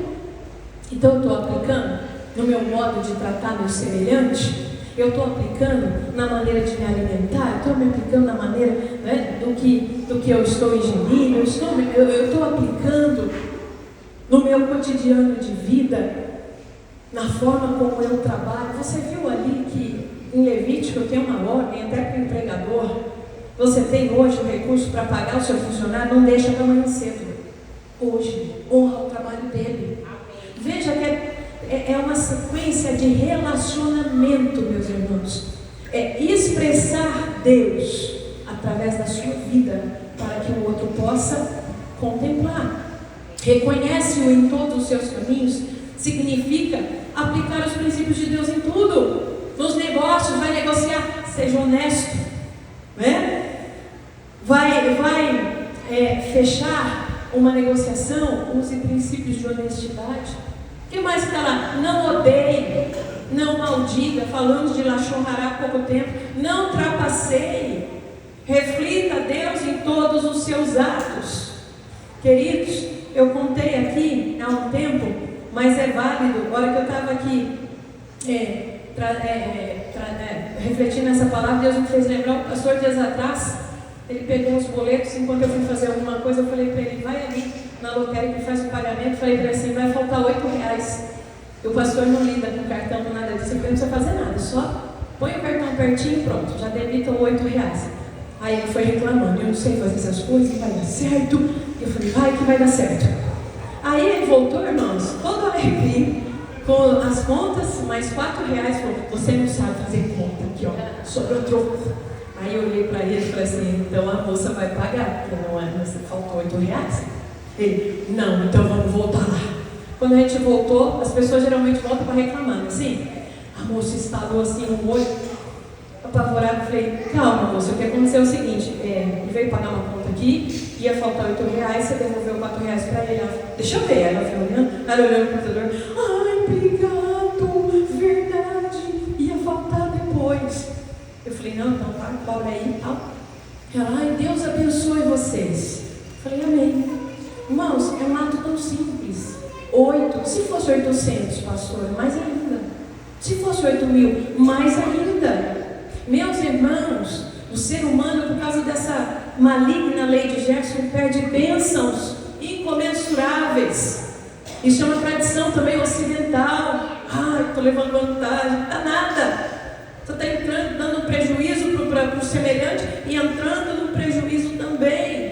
Então eu estou aplicando no meu modo de tratar meu semelhante. Eu estou aplicando na maneira de me alimentar, estou me aplicando na maneira, né, do que eu estou ingerindo, eu estou aplicando no meu cotidiano de vida, na forma como eu trabalho. Você viu ali que em Levítico eu tenho uma ordem até para o empregador. Você tem hoje o recurso para pagar o seu funcionário, não deixa para amanhã cedo. Hoje, honra o trabalho dele. Veja que é uma sequência de relacionamento, meus irmãos. É expressar Deus através da sua vida, para que o outro possa contemplar. Reconhece-o em todos os seus caminhos, significa aplicar os princípios de Deus em tudo. Nos negócios, vai negociar, seja honesto, né? Vai fechar uma negociação, use princípios de honestidade. O que mais está lá? Não odeie, não maldiga. Falamos de Lashon Hará há pouco tempo. Não trapaceie. Reflita Deus em todos os seus atos. Queridos, eu contei aqui há um tempo, mas é válido. A hora que eu estava aqui refletindo nessa palavra, Deus me fez lembrar. O pastor dias atrás, ele pegou os boletos. Enquanto eu fui fazer alguma coisa, eu falei para ele: vai ali na lotérica que faz o pagamento. Falei para ele assim: vai faltar R$8. E o pastor não lida com cartão, com nada disso. Ele não precisa fazer nada, só põe o cartão pertinho e pronto, já debita R$8. Aí ele foi reclamando: eu não sei fazer essas coisas, vai dar certo. Eu falei: vai que vai dar certo. Aí ele voltou, irmãos, todo alegre, com as contas, mais R$4. Falou: você não sabe fazer conta aqui, ó, sobrou troco. Aí eu olhei para ele e falei assim: então a moça vai pagar, porque não é, você faltou R$8. Ele: não, então vamos voltar lá. Quando a gente voltou, as pessoas geralmente voltam para reclamar, assim. A moça instalou assim no olho, apavorado. Falei: calma, moça, o que aconteceu é o seguinte: ele veio pagar uma conta aqui, ia faltar R$8, você devolveu R$4 para ele. Ela: deixa eu ver. Ela foi olhando, ela olhando no computador: ai, obrigado, verdade, ia faltar depois. Eu falei: não, então cobra aí e tal. Ela: ai, Deus abençoe vocês. Eu falei: amém. Irmãos, é um ato tão simples. 8, se fosse 800, pastor, mais ainda. Se fosse 8.000, mais ainda. Meus irmãos, o ser humano, por causa dessa maligna lei de Gerson, perde bênçãos incomensuráveis. Isso é uma tradição também ocidental. Ai, estou levando vantagem. Não dá nada. Você está entrando, dando prejuízo para o semelhante e entrando no prejuízo também.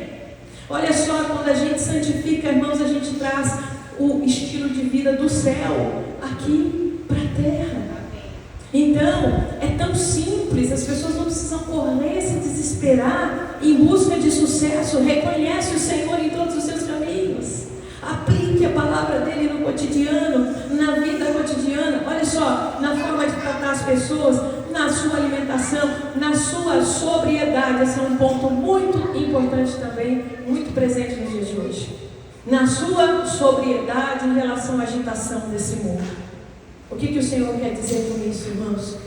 Olha só, quando a gente santifica, irmãos, a gente traz o estilo de vida do céu aqui para a terra. Então, é tão simples, as pessoas não precisam correr, se desesperar em busca de sucesso. Reconhece o Senhor em todos os seus caminhos. Aplique a palavra dele no cotidiano, na vida cotidiana. Olha só, na forma de tratar as pessoas, na sua alimentação, na sua sobriedade. Esse é um ponto muito importante também, muito presente nos dias de hoje. Na sua sobriedade em relação à agitação desse mundo. O que o Senhor quer dizer com isso, irmãos?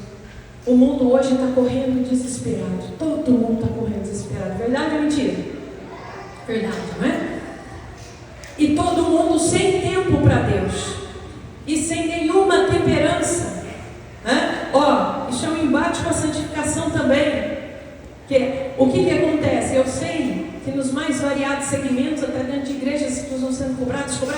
O mundo hoje está correndo desesperado. Todo mundo está correndo desesperado. Verdade ou mentira? Verdade, não é? E todo mundo sem tempo para Deus. E sem nenhuma temperança. Isso é um embate com a santificação também. O que acontece? Eu sei que nos mais variados segmentos, até dentro de igrejas, as pessoas vão sendo cobrados, tudo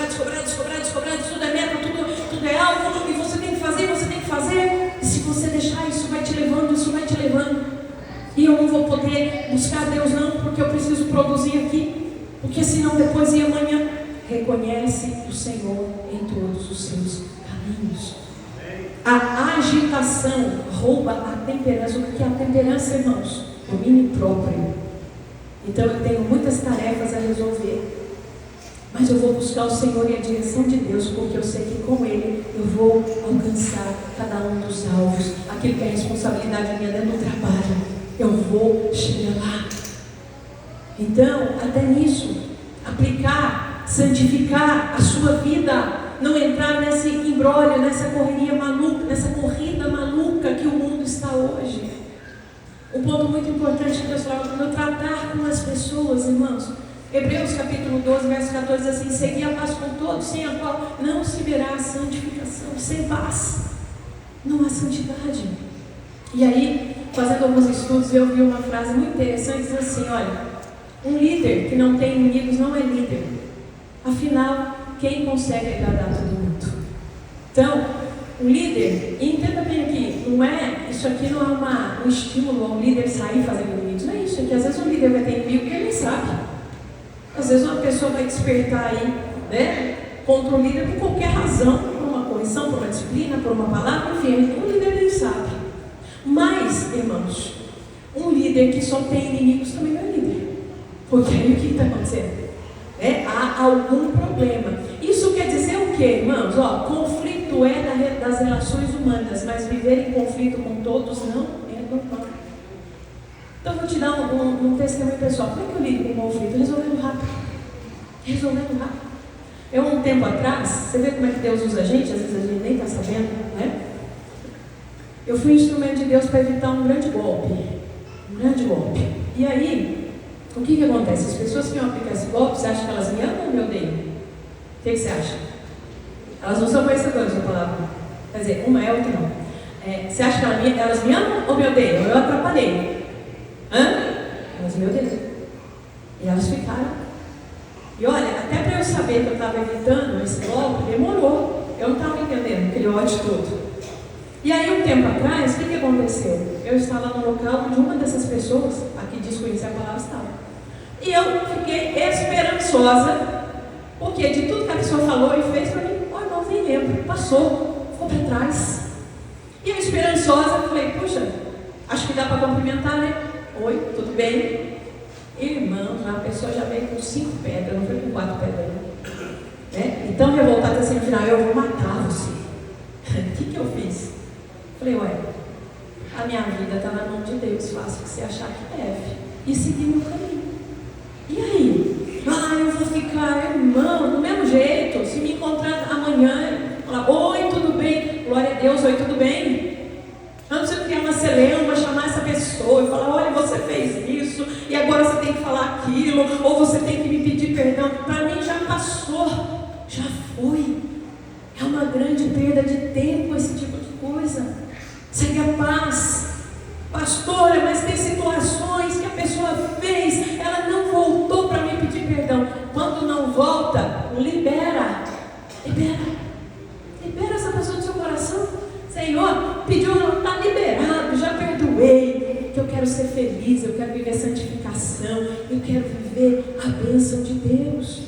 e eu não vou poder buscar Deus não, porque eu preciso produzir aqui, porque senão depois e amanhã. Reconhece o Senhor em todos os seus caminhos. A agitação rouba a temperança. O que é a temperança, irmãos? Domínio próprio. Então eu tenho muitas tarefas a resolver, mas eu vou buscar o Senhor e a direção de Deus, porque eu sei que com Ele eu vou alcançar cada um dos alvos. Aquilo que é responsabilidade minha dentro do trabalho, eu vou chegar lá. Então, até nisso, aplicar, santificar a sua vida, não entrar nesse imbróglio, nessa correria maluca, nessa corrida maluca que o mundo está hoje. Um ponto muito importante que Deus fala, quando eu tratar com as pessoas, irmãos, Hebreus capítulo 12, verso 14, diz assim: segui a paz com todos, sem a qual não se verá a santificação. Sem paz não há santidade. E aí, fazendo alguns estudos, eu vi uma frase muito interessante, diz assim: olha, um líder que não tem inimigos não é líder. Afinal, quem consegue agradar todo mundo? Então, um líder, e entenda bem aqui, não é, isso aqui não é um estímulo ao líder sair fazendo inimigos, não é isso, é que às vezes um líder vai ter inimigo que ele nem sabe. Às vezes uma pessoa vai despertar aí, né, contra o líder por qualquer razão, por uma correção, por uma disciplina, por uma palavra, enfim, o líder nem sabe. Mas, irmãos, um líder que só tem inimigos também não é líder. Porque aí o que está acontecendo? Há algum problema. Isso quer dizer o quê, irmãos? Conflito é das relações humanas, mas viver em conflito com todos não é normal. Então eu vou te dar um testemunho pessoal. Como é que eu lido com conflito? Resolvendo rápido. Um tempo atrás, você vê como é que Deus usa a gente, às vezes a gente nem está sabendo, né? Eu fui instrumento de Deus para evitar um grande golpe. E aí, o que acontece? As pessoas que vão aplicar esse golpe, você acha que elas me amam ou me odeiam? O que você acha? Elas não são conhecedoras da palavra. Quer dizer, uma é, outra não. Você acha que elas me amam ou me odeiam? Eu atrapalhei. Elas me odeiam. E elas ficaram. E olha, até para eu saber que eu estava evitando esse golpe, demorou. Eu não estava entendendo aquele ódio todo. E aí, um tempo atrás, o que aconteceu? Eu estava no local onde uma dessas pessoas, aqui diz conhecer a palavra, estava. E eu fiquei esperançosa, porque de tudo que a pessoa falou e fez para mim, não nem lembro, passou, ficou para trás. E eu esperançosa, falei, puxa, acho que dá para cumprimentar, né? Oi, tudo bem? Irmão, a pessoa já veio com 5 pedras, não foi com 4 pedras, né? Então, revoltada assim no final, eu vou matar você. O que eu fiz? Falei, a minha vida está na mão de Deus, faça o que você achar que deve. E segui o caminho. E aí? Eu vou ficar, irmão, do mesmo jeito. Se me encontrar amanhã, falar, oi, tudo bem? Glória a Deus, oi, tudo bem? Eu não preciso criar uma celeuma, chamar essa pessoa e falar, olha, você fez isso, e agora você tem que falar aquilo, ou você tem que me pedir perdão. Para mim já passou, já foi. É uma grande perda de tempo esse tipo de coisa. Segue a paz. Pastora, mas tem situações que a pessoa fez, ela não voltou para me pedir perdão. Quando não volta, libera essa pessoa do seu coração. Senhor, pediu, não está liberado, já perdoei, que eu quero ser feliz, eu quero viver santificação, eu quero viver a bênção de Deus.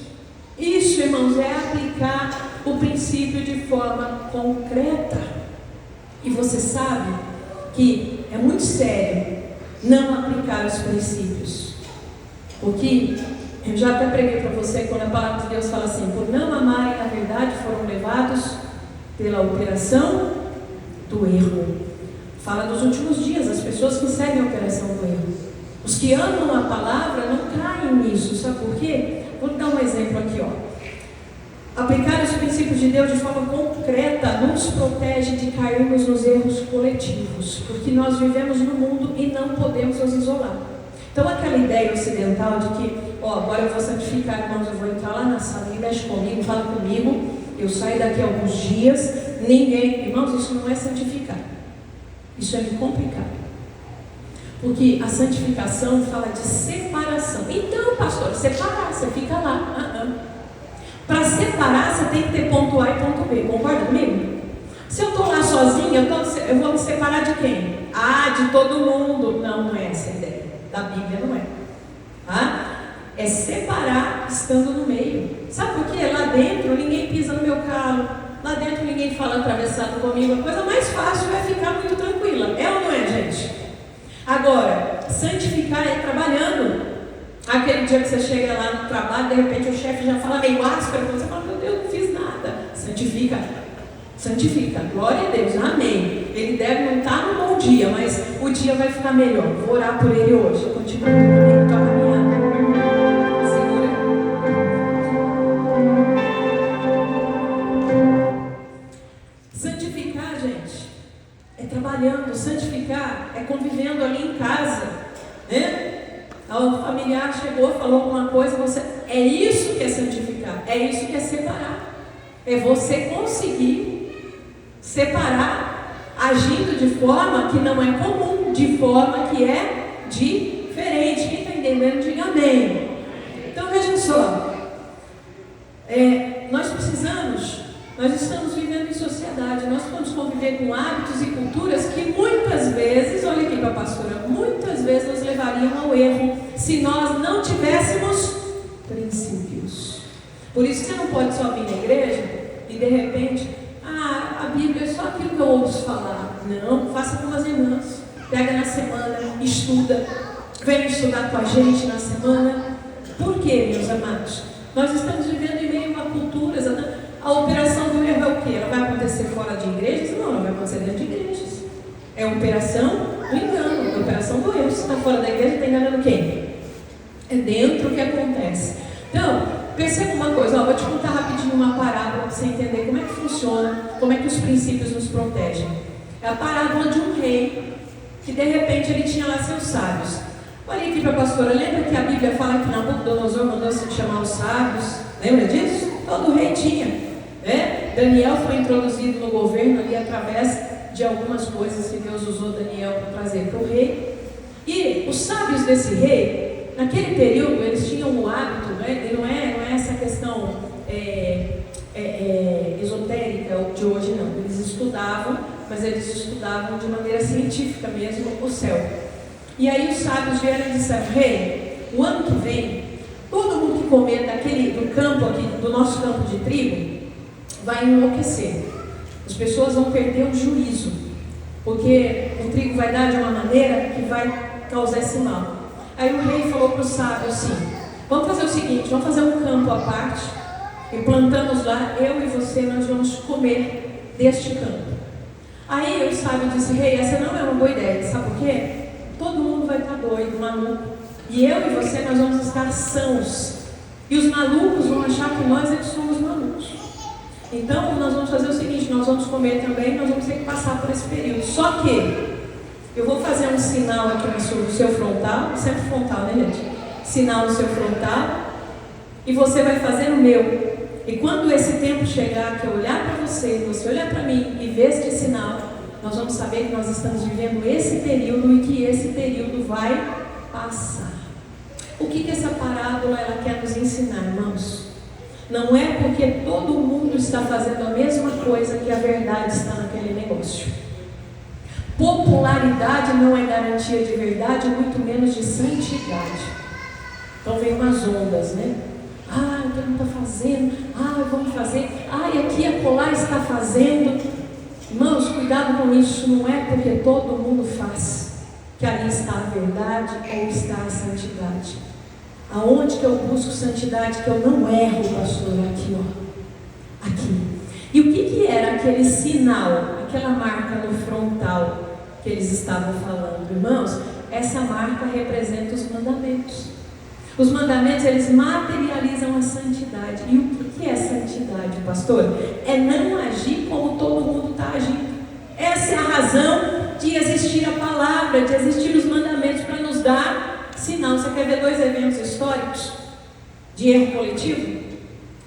Isso, irmãos, é aplicar o princípio de forma concreta. E você sabe que é muito sério não aplicar os princípios. Porque eu já até preguei para você quando a palavra de Deus fala assim: por não amarem a verdade foram levados pela operação do erro. Fala dos últimos dias, as pessoas que seguem a operação do erro. Os que amam a palavra não caem nisso. Sabe por quê? Vou dar um exemplo aqui, Aplicar os princípios de Deus de forma concreta nos protege de cairmos nos erros coletivos, porque nós vivemos no mundo e não podemos nos isolar. Então aquela ideia ocidental de que, agora eu vou santificar, irmãos, eu vou entrar lá na sala, ninguém mexe comigo, fala comigo, eu saio daqui a alguns dias, ninguém, irmãos, isso não é santificar, isso é me complicar. Porque a santificação fala de separação. Então, pastor, separar, você fica lá. Para separar, você tem que ter ponto A e ponto B. Concorda comigo? Se eu estou lá sozinha, eu vou me separar de quem? de todo mundo. Não é essa a ideia. Da Bíblia não é. Tá? É separar estando no meio. Sabe por quê? Lá dentro ninguém pisa no meu calo. Lá dentro ninguém fala atravessado comigo. A coisa mais fácil é ficar muito tranquila. É ou não é, gente? Agora, santificar é trabalhando. Aquele dia que você chega lá no trabalho, de repente o chefe já fala meio áspero, você fala, meu Deus, não fiz nada. Santifica. Santifica. Glória a Deus. Amém. Ele deve não estar no bom dia, mas o dia vai ficar melhor. Vou orar por ele hoje. Continua comigo, tua caminhada. Segura. Santificar, gente, é trabalhando. Santificar é convivendo ali em casa, né? O familiar chegou, falou alguma coisa, você... É isso que é santificar, é isso que é separar. É você conseguir separar, agindo de forma que não é comum, de forma que é diferente. Quem está entendendo, diga amém. Então veja só, nós estamos vivendo em sociedade, nós vamos conviver com hábitos e culturas que muitas vezes, olha aqui para a pastora, muitas vezes nos levariam ao erro se nós não tivéssemos princípios. Por isso você não pode só vir na igreja e de repente, a Bíblia é só aquilo que eu ouço falar. Não, faça como as irmãs, pega na semana, estuda, vem estudar com a gente na semana. Por quê, meus amados? Nós estamos vivendo em meio a culturas. A operação do erro é o quê? Ela vai acontecer fora de igrejas? Não, ela vai acontecer dentro de igrejas. É a operação do engano, é a operação do erro. Se está fora da igreja, está enganando quem? É dentro que acontece. Então, perceba uma coisa, vou te contar rapidinho uma parábola para você entender como é que funciona, como é que os princípios nos protegem. É a parábola de um rei, que de repente ele tinha lá seus sábios. Olha aqui para a pastora, lembra que a Bíblia fala que Nabucodonosor mandou se chamar os sábios? Lembra disso? Todo rei tinha. Daniel foi introduzido no governo ali através de algumas coisas que Deus usou Daniel para trazer para o rei. E os sábios desse rei, naquele período, eles tinham o hábito, e não é essa questão esotérica de hoje, não. Eles estudavam, mas eles estudavam de maneira científica mesmo o céu. E aí os sábios vieram e disseram: rei, o ano que vem, todo mundo que comer do campo aqui, do nosso campo de trigo, vai enlouquecer. As pessoas vão perder o juízo, porque o trigo vai dar de uma maneira que vai causar esse mal. Aí o rei falou para os sábios assim: vamos fazer o seguinte, vamos fazer um campo à parte e plantamos lá, eu e você, nós vamos comer deste campo. Aí o sábio disse: rei, essa não é uma boa ideia, sabe por quê? Todo mundo vai estar doido, maluco, e eu e você, nós vamos estar sãos, e os malucos vão achar que nós é que somos malucos. Então nós vamos fazer o seguinte, nós vamos comer também, nós vamos ter que passar por esse período. Só que eu vou fazer um sinal aqui no seu frontal, sempre frontal, né, gente? Sinal no seu frontal, e você vai fazer o meu. E quando esse tempo chegar, que eu olhar para você olhar para mim e ver este sinal, nós vamos saber que nós estamos vivendo esse período e que esse período vai passar. O que essa parábola ela quer nos ensinar, irmãos? Não é porque todo mundo está fazendo a mesma coisa que a verdade está naquele negócio. Popularidade não é garantia de verdade, muito menos de santidade. Então vem umas ondas, né? Todo mundo está fazendo, vamos fazer, aqui a colar está fazendo. Irmãos, cuidado com isso, não é porque todo mundo faz que ali está a verdade ou está a santidade. Aonde que eu busco santidade, que eu não erro, pastor? Aqui, aqui. E o que era aquele sinal, aquela marca no frontal que eles estavam falando, irmãos? Essa marca representa os mandamentos. Os mandamentos, eles materializam a santidade. E o que é santidade, pastor? É não agir como todo mundo está agindo. Essa é a razão de existir a palavra, de existir os mandamentos, para nos dar sinal. Você quer ver 2 eventos históricos de erro coletivo?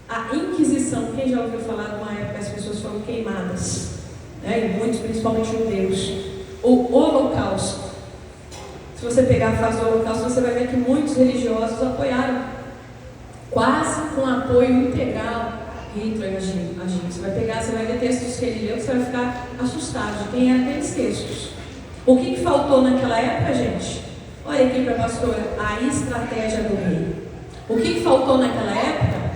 A Inquisição. Quem já ouviu falar de uma época que as pessoas foram queimadas? E muitos, principalmente judeus. O Holocausto. Se você pegar a fase do Holocausto, você vai ver que muitos religiosos apoiaram, quase com apoio integral, Hitler agindo. Você vai ver textos que ele leu, você vai ficar assustado de quem eram aqueles textos. O que faltou naquela época, gente? Olha aqui para a pastora, a estratégia do rei. O que faltou naquela época?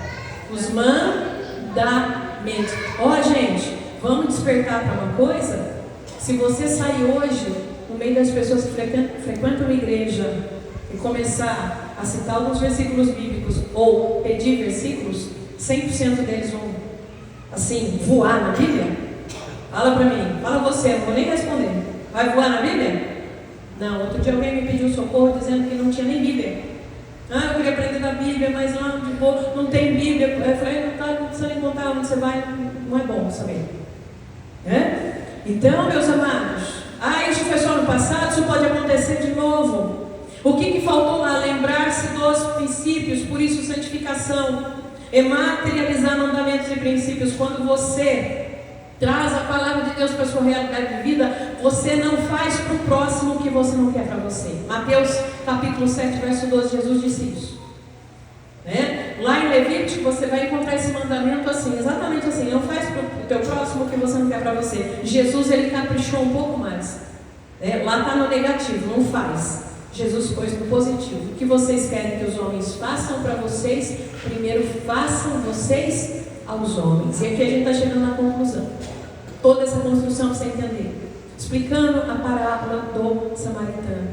Os mandamentos. Ó, gente, vamos despertar para uma coisa? Se você sair hoje no meio das pessoas que frequentam a igreja e começar a citar alguns versículos bíblicos ou pedir versículos, 100% deles vão, assim, voar na Bíblia? Fala para mim, fala você, não vou nem responder. Vai voar na Bíblia? Não, outro dia alguém me pediu socorro dizendo que não tinha nem Bíblia. Ah, eu queria aprender da Bíblia, mas lá não tem Bíblia. Eu falei, não precisa nem contar onde você vai, não é bom saber. Então, meus amados, isso foi só no passado, isso pode acontecer de novo. O que faltou lá? Lembrar-se dos princípios, por isso santificação. É materializar mandamentos e princípios. Quando você traz a palavra de Deus para a sua realidade de vida, você não faz para o próximo o que você não quer para você. Mateus capítulo 7, verso 12, Jesus disse isso. Lá em Levítico você vai encontrar esse mandamento assim, exatamente assim: não faz para o teu próximo o que você não quer para você. Jesus, ele caprichou um pouco mais. Lá está no negativo, não faz. Jesus pôs no positivo. O que vocês querem que os homens façam para vocês, primeiro façam vocês aos homens. E aqui a gente está chegando na conclusão. Toda essa construção para você entender. Explicando a parábola do samaritano.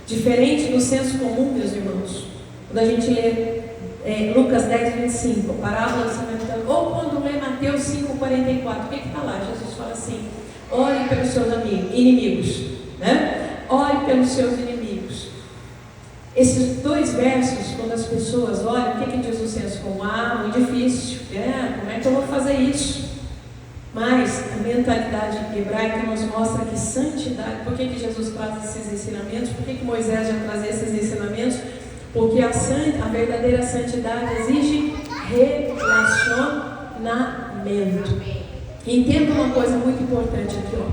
Diferente do senso comum, meus irmãos, quando a gente lê Lucas 10, 25, a parábola do samaritano, ou quando lê Mateus 5, 44, o que está lá? Jesus fala assim: ore pelos seus inimigos, ore pelos seus inimigos. Esses dois versos, quando as pessoas olham, o que Jesus senso comum? Muito difícil, como é que eu vou fazer isso? Mas a mentalidade hebraica nos mostra que santidade. Por que Jesus traz esses ensinamentos? Por que Moisés já trazia esses ensinamentos? Porque a verdadeira santidade exige relacionamento. Entenda uma coisa muito importante aqui, A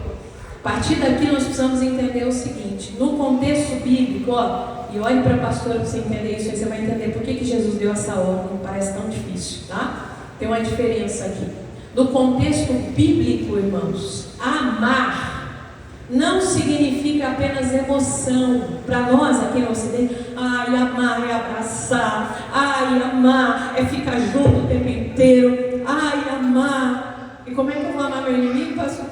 partir daqui nós precisamos entender o seguinte: no contexto bíblico, e olhe para a pastora para você entender isso, aí você vai entender por que Jesus deu essa ordem. Não parece tão difícil, tá? Tem uma diferença aqui. No contexto bíblico, irmãos, amar não significa apenas emoção. Para nós aqui no Ocidente, amar é abraçar, amar é ficar junto o tempo inteiro, amar. E como é que eu vou amar meu inimigo? Pastor,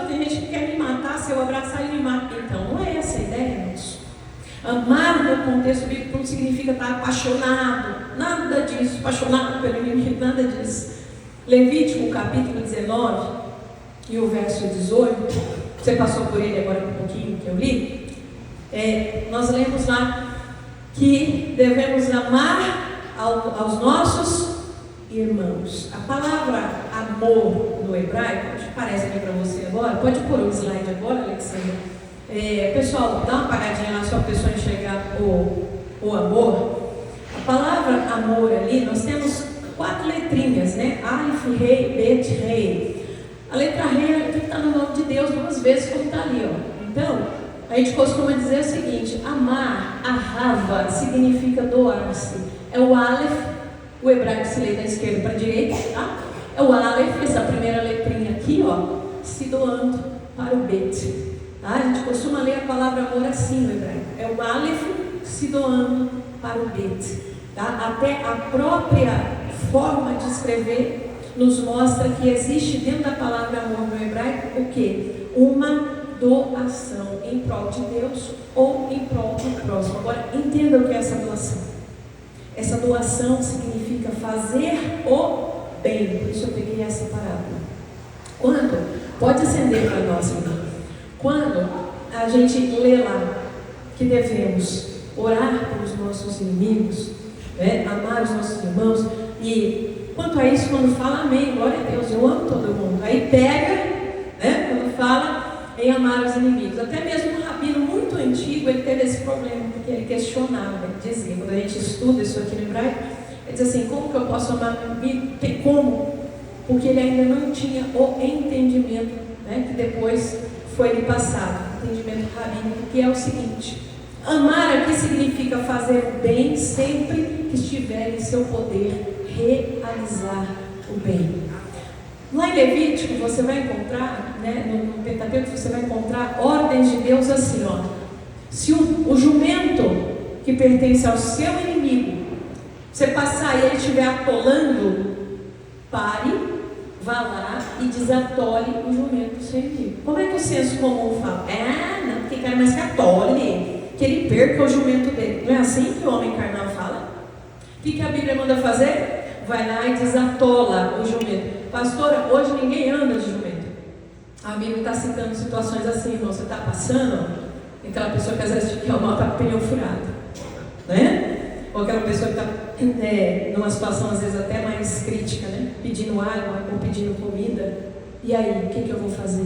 tem gente que quer me matar, se eu abraçar ele me mata. Então, não é essa a ideia, irmãos. Amar no contexto bíblico não significa estar apaixonado, nada disso, apaixonado pelo inimigo, nada disso. Levítico capítulo 19 e o verso 18, você passou por ele agora um pouquinho que eu li, nós lemos lá que devemos amar aos nossos irmãos. A palavra amor no hebraico, acho que parece aqui para você agora, pode pôr o slide agora, Alexandre. Pessoal, dá uma paradinha lá só para a pessoa enxergar o amor. A palavra amor ali, nós temos 4 letrinhas, Alif, Rei, Bet, Rei. A letra Rei está no nome de Deus 2 vezes, como está ali, Então, a gente costuma dizer o seguinte: amar, ahava, significa doar-se. É o Aleph, o hebraico se lê da esquerda para a direita, tá? É o Aleph, essa primeira letrinha aqui, se doando para o Bet. Tá? A gente costuma ler a palavra amor assim no hebraico. É o Aleph se doando para o Bet. Tá? Até a própria forma de escrever nos mostra que existe dentro da palavra amor no hebraico o quê? Uma doação em prol de Deus ou em prol do próximo. Agora, entenda o que é essa doação. Essa doação significa fazer o bem. Por isso eu peguei essa parábola. Pode acender para nós, então. Quando a gente lê lá que devemos orar pelos nossos inimigos, amar os nossos irmãos, e quanto a isso, quando fala amém, glória a Deus, eu amo todo mundo, aí pega, quando fala em amar os inimigos. Até mesmo um rabino muito antigo, ele teve esse problema, porque ele questionava, ele dizia, quando a gente estuda isso aqui no hebraico, ele diz assim: como que eu posso amar meu inimigo? Tem como? Porque ele ainda não tinha o entendimento, que depois foi lhe passado, o entendimento rabínico, que é o seguinte: amar aqui significa fazer o bem sempre que estiver em seu poder, realizar o bem. Lá em Levítico você vai encontrar, né, no Pentateuco você vai encontrar ordens de Deus assim, ó. Se o jumento que pertence ao seu inimigo, você passar e ele estiver atolando, pare, vá lá e desatole o jumento do seu inimigo. Como é que o senso comum fala? Não, porque cara mais que atole, que ele perca o jumento dele. Não é assim que o homem carnal fala? O que a Bíblia manda fazer? Vai lá e desatola o jumento. Pastora, hoje ninguém anda de jumento. A Bíblia está citando situações assim, irmão. Você está passando, aquela pessoa que às vezes quer uma está com o pneu furado, né? Ou aquela pessoa que está numa situação às vezes até mais crítica, né? Pedindo água ou pedindo comida. E aí, o que eu vou fazer?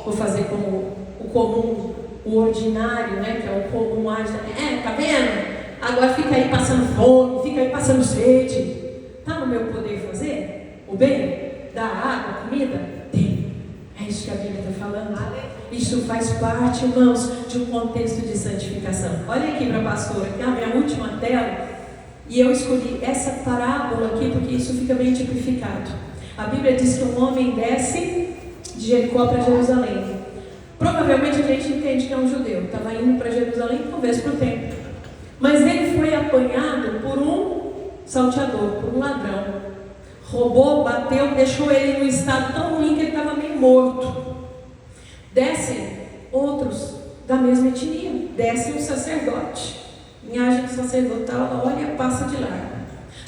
Vou fazer como o comum, o ordinário, né? Que é o comum agir. Tá vendo? Agora fica aí passando fome, fica aí passando sede. Está no meu poder fazer o bem? Dar água, comida? Tem. É isso que a Bíblia está falando. Isso faz parte, irmãos, de um contexto de santificação. Olha aqui para a pastora, que é a minha última tela. E eu escolhi essa parábola aqui porque isso fica bem tipificado. A Bíblia diz que um homem desce de Jericó para Jerusalém. Provavelmente a gente entende que é um judeu. Estava indo para Jerusalém, talvez para o templo. Mas ele foi apanhado por um salteador, por um ladrão. Roubou, bateu, deixou ele num estado tão ruim que ele estava meio morto. Descem outros da mesma etnia. Desce um sacerdote. Linhagem sacerdotal, olha, passa de largo.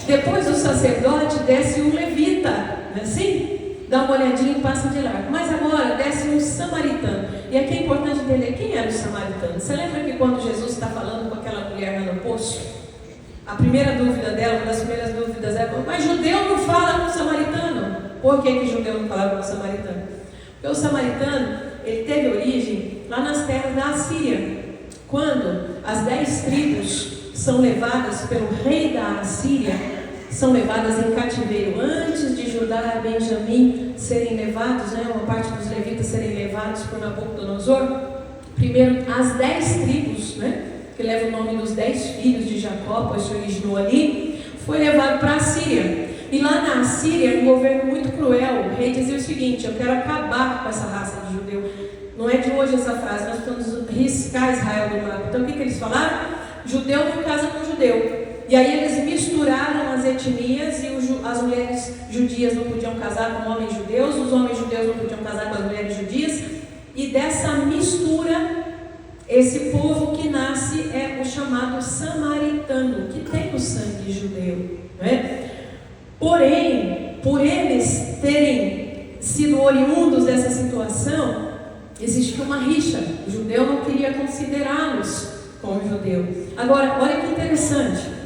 Depois do sacerdote, desce um levita. Não é assim? Dá uma olhadinha e passa de largo. Mas agora desce um samaritano. E aqui é importante entender quem era o samaritano. Você lembra que quando Jesus está falando com aquela mulher lá no poço, a primeira dúvida dela, uma das primeiras dúvidas é: mas judeu não fala com samaritano? Por que judeu não falava com samaritano? Porque o samaritano, ele teve origem lá nas terras da Assíria. Quando as 10 tribos são levadas pelo rei da Assíria, são levadas em cativeiro, antes de Judá e Benjamim serem levados, né, uma parte dos levitas serem levados por Nabucodonosor. Primeiro, as 10 tribos, né, que leva o nome dos 10 filhos de Jacó, pois se originou ali, foi levado para a Assíria. E lá na Assíria, um governo muito cruel, o rei dizia o seguinte: eu quero acabar com essa raça de judeu. Não é de hoje essa frase, nós precisamos riscar Israel do mapa. Então o que eles falaram? Judeu não casa com judeu. E aí eles misturaram as etnias e as mulheres judias não podiam casar com homens judeus, os homens judeus não podiam casar com as mulheres judias. E dessa mistura, esse povo que nasce é o chamado samaritano, que tem o sangue judeu, né? Porém, por eles terem sido oriundos dessa situação, existe uma rixa. O judeu não queria considerá-los como judeu. Agora, olha que interessante.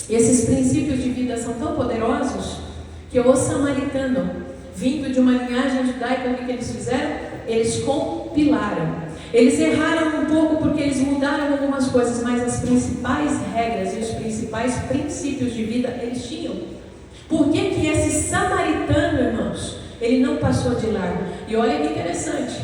Esses princípios de vida são tão poderosos que o samaritano, vindo de uma linhagem judaica, o que eles fizeram? Eles compilaram. Eles erraram um pouco porque eles mudaram algumas coisas, mas as principais regras e os principais princípios de vida eles tinham. Por que que esse samaritano, irmãos, ele não passou de largo? E olha que interessante.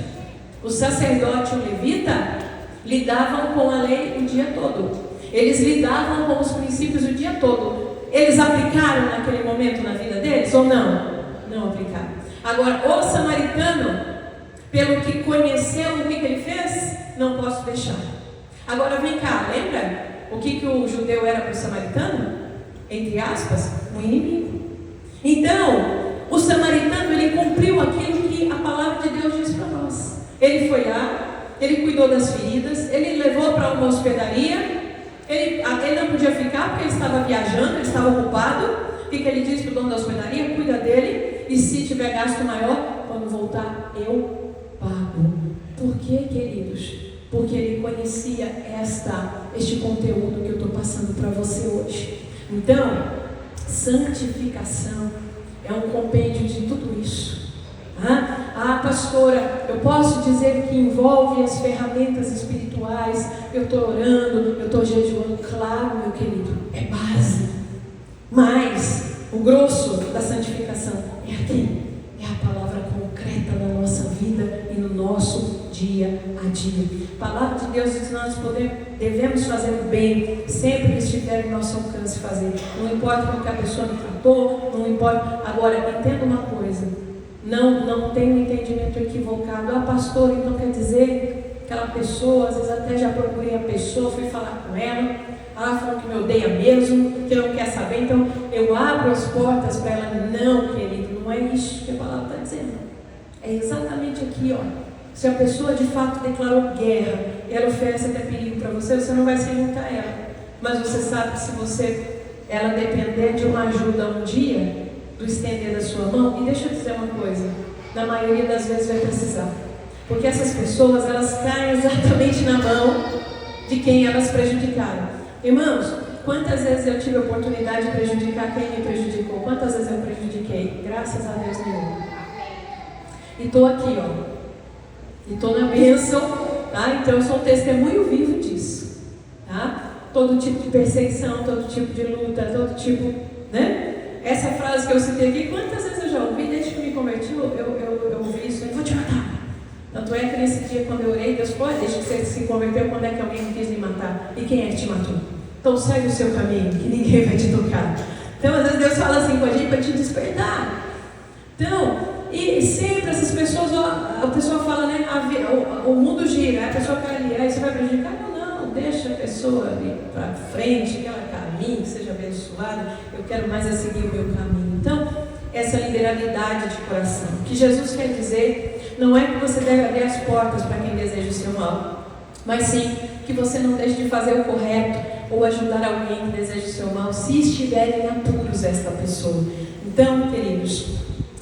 O sacerdote e o levita lidavam com a lei o dia todo. Eles lidavam com os princípios o dia todo. Eles aplicaram naquele momento na vida deles ou não? Não aplicaram. Agora, o samaritano, pelo que conheceu, o que ele fez? Não posso deixar. Agora vem cá, lembra o que o judeu era para o samaritano? Entre aspas, um inimigo. Então, o samaritano, ele cumpriu aquilo que a palavra de Deus diz para nós. Ele foi lá, ele cuidou das feridas, ele levou para uma hospedaria. Ele não podia ficar porque ele estava viajando, ele estava ocupado. O que ele disse para o dono da hospedaria? Cuida dele, e se tiver gasto maior, quando voltar, eu pago. Por quê, queridos? Porque ele conhecia este conteúdo que eu estou passando para você hoje. Então, santificação é um compêndio de tudo isso. Pastora, eu posso dizer que envolve as ferramentas espirituais, eu estou orando, eu estou jejuando. Claro, meu querido, é base. Mas o grosso da santificação é aqui, é a palavra concreta na nossa vida e no nosso dia a dia. A palavra de Deus diz que nós devemos fazer o bem sempre que estiver no nosso alcance fazer. Não importa como que a pessoa me tratou, não importa. Agora, entenda uma coisa: não tem um entendimento equivocado. Pastor, então quer dizer que aquela pessoa, às vezes até já procurei a pessoa, fui falar com ela, falou que me odeia mesmo, que não quer saber, então eu abro as portas para ela. Não, querido, não é isso que a palavra está dizendo. É exatamente aqui, ó. Se a pessoa de fato declarou guerra, ela oferece até perigo para você, você não vai se juntar a ela. Mas você sabe que se ela depender de uma ajuda um dia, do estender da sua mão, e deixa eu dizer uma coisa, na maioria das vezes vai precisar. Porque essas pessoas, elas caem exatamente na mão de quem elas prejudicaram. Irmãos, quantas vezes eu tive a oportunidade de prejudicar quem me prejudicou? Quantas vezes eu prejudiquei? Graças a Deus nenhuma. E estou aqui, ó. E estou na bênção, tá? Então eu sou um testemunho vivo disso, tá? Todo tipo de perseguição, todo tipo de luta, todo tipo, né? Essa frase que eu citei aqui, quantas vezes eu já ouvi, desde que me converti, eu ouvi isso, eu vou te matar. Tanto é que nesse dia, quando eu orei, Deus falou, desde que você se converteu, quando é que alguém quis me matar? E quem é que te matou? Então segue o seu caminho, que ninguém vai te tocar. Então, às vezes Deus fala assim com a gente para te despertar. Então, e sempre essas pessoas, a pessoa fala, né, o mundo gira, a pessoa cai ali, aí você vai prejudicar? Não, deixa a pessoa ali para frente, que ela caminhe, que seja abençoada, eu quero mais é seguir o meu caminho. Então, essa liberalidade de coração, o que Jesus quer dizer, não é que você deve abrir as portas para quem deseja o seu mal, mas sim que você não deixe de fazer o correto, ou ajudar alguém que deseja o seu mal, se estiverem apuros esta pessoa. Então, queridos,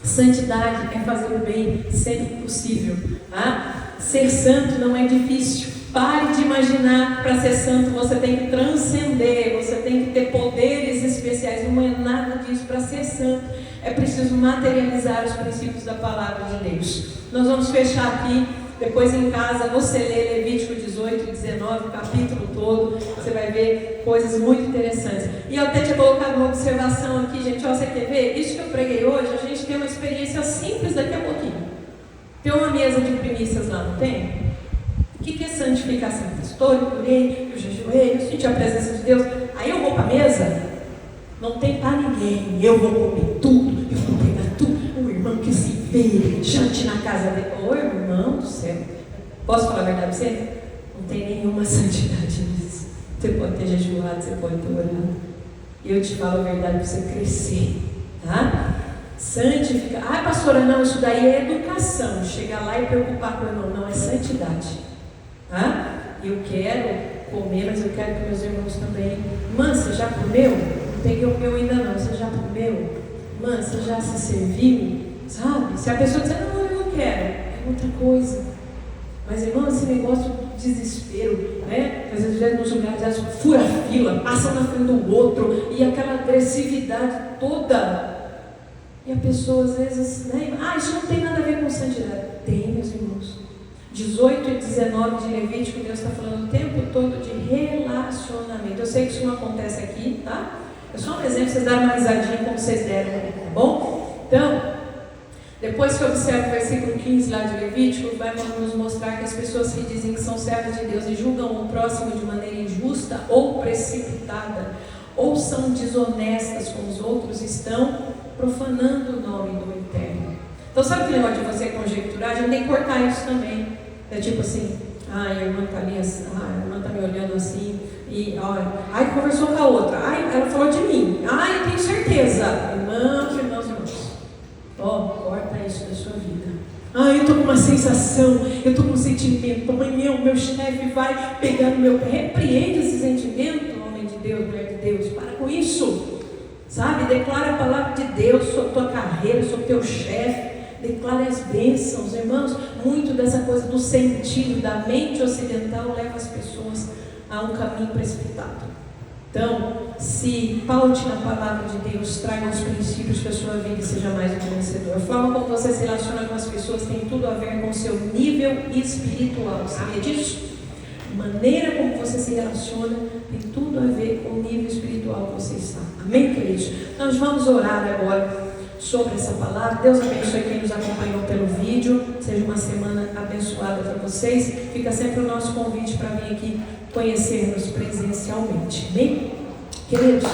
santidade é fazer o bem sempre possível, tá? Ser santo não é difícil. Pare de imaginar que para ser santo você tem que transcender, você tem que ter poderes especiais. Não é nada disso. Para ser santo é preciso materializar os princípios da palavra de Deus. Nós vamos fechar aqui, depois em casa você lê Levítico 18 e 19, o capítulo todo, você vai ver coisas muito interessantes. E eu até tinha colocado uma observação aqui, gente, ó, você quer ver? Isso que eu preguei hoje, a gente tem uma experiência simples daqui a pouquinho. Tem uma mesa de primícias lá, não tem? O que é santificação? Pastor, eu orei, eu jejuei, eu senti a presença de Deus. Aí eu vou para a mesa, não tem para ninguém. Eu vou comer tudo, eu vou pegar tudo. O irmão que se vê, jante na casa dele. Ô irmão do céu, posso falar a verdade para você? Não tem nenhuma santidade nisso. Você pode ter jejuado, você pode ter orado. E eu te falo a verdade para você crescer, tá? Santificar. Ah, pastora, não, isso daí é educação. Chegar lá e preocupar com o irmão. Não, é santidade. Eu quero comer, mas eu quero que meus irmãos também. Irmã, você já comeu? Não peguei o meu ainda não. Você já comeu? Irmã, você já se serviu? Sabe? Se a pessoa disser, não, eu não quero, é outra coisa. Mas, irmão, esse negócio de desespero, né? Às vezes nos lugares fura a fila, passa na frente do outro, e aquela agressividade toda. E a pessoa às vezes, né? Isso não tem nada a ver com santidade. Tem, meus irmãos. 18 e 19 de Levítico, Deus está falando o tempo todo de relacionamento. Eu sei que isso não acontece aqui, tá? É só um exemplo, vocês darem uma risadinha como vocês deram, tá bom? Então, depois que eu observo o versículo 15 lá de Levítico, vai nos mostrar que as pessoas que dizem que são servas de Deus e julgam o próximo de maneira injusta ou precipitada, ou são desonestas com os outros, estão profanando o nome do Eterno. Então, sabe aquele negócio de você conjecturar? A gente tem que cortar isso também. É tipo assim, a irmã está ali assim, a irmã está me olhando assim, e olha, conversou com a outra, ela falou de mim, eu tenho certeza. Irmãos, corta isso da sua vida. Eu estou com uma sensação, eu estou com um sentimento, amanhã o meu chefe vai pegar no meu pé. Repreende esse sentimento, homem de Deus, mulher de Deus, para com isso, sabe? Declara a palavra de Deus sobre a tua carreira, sobre o teu chefe. Declare as bênçãos, irmãos. Muito dessa coisa do sentido da mente ocidental leva as pessoas a um caminho precipitado. Então, se paute na palavra de Deus, traga os princípios que a sua vida seja mais do que vencedor. A forma como você se relaciona com as pessoas tem tudo a ver com o seu nível espiritual. Sabia disso? A maneira como você se relaciona tem tudo a ver com o nível espiritual que você está. Amém, queridos? Nós vamos orar agora sobre essa palavra. Deus abençoe quem nos acompanhou pelo vídeo. Seja uma semana abençoada para vocês. Fica sempre o nosso convite para vir aqui conhecer-nos presencialmente. Amém? Queridos,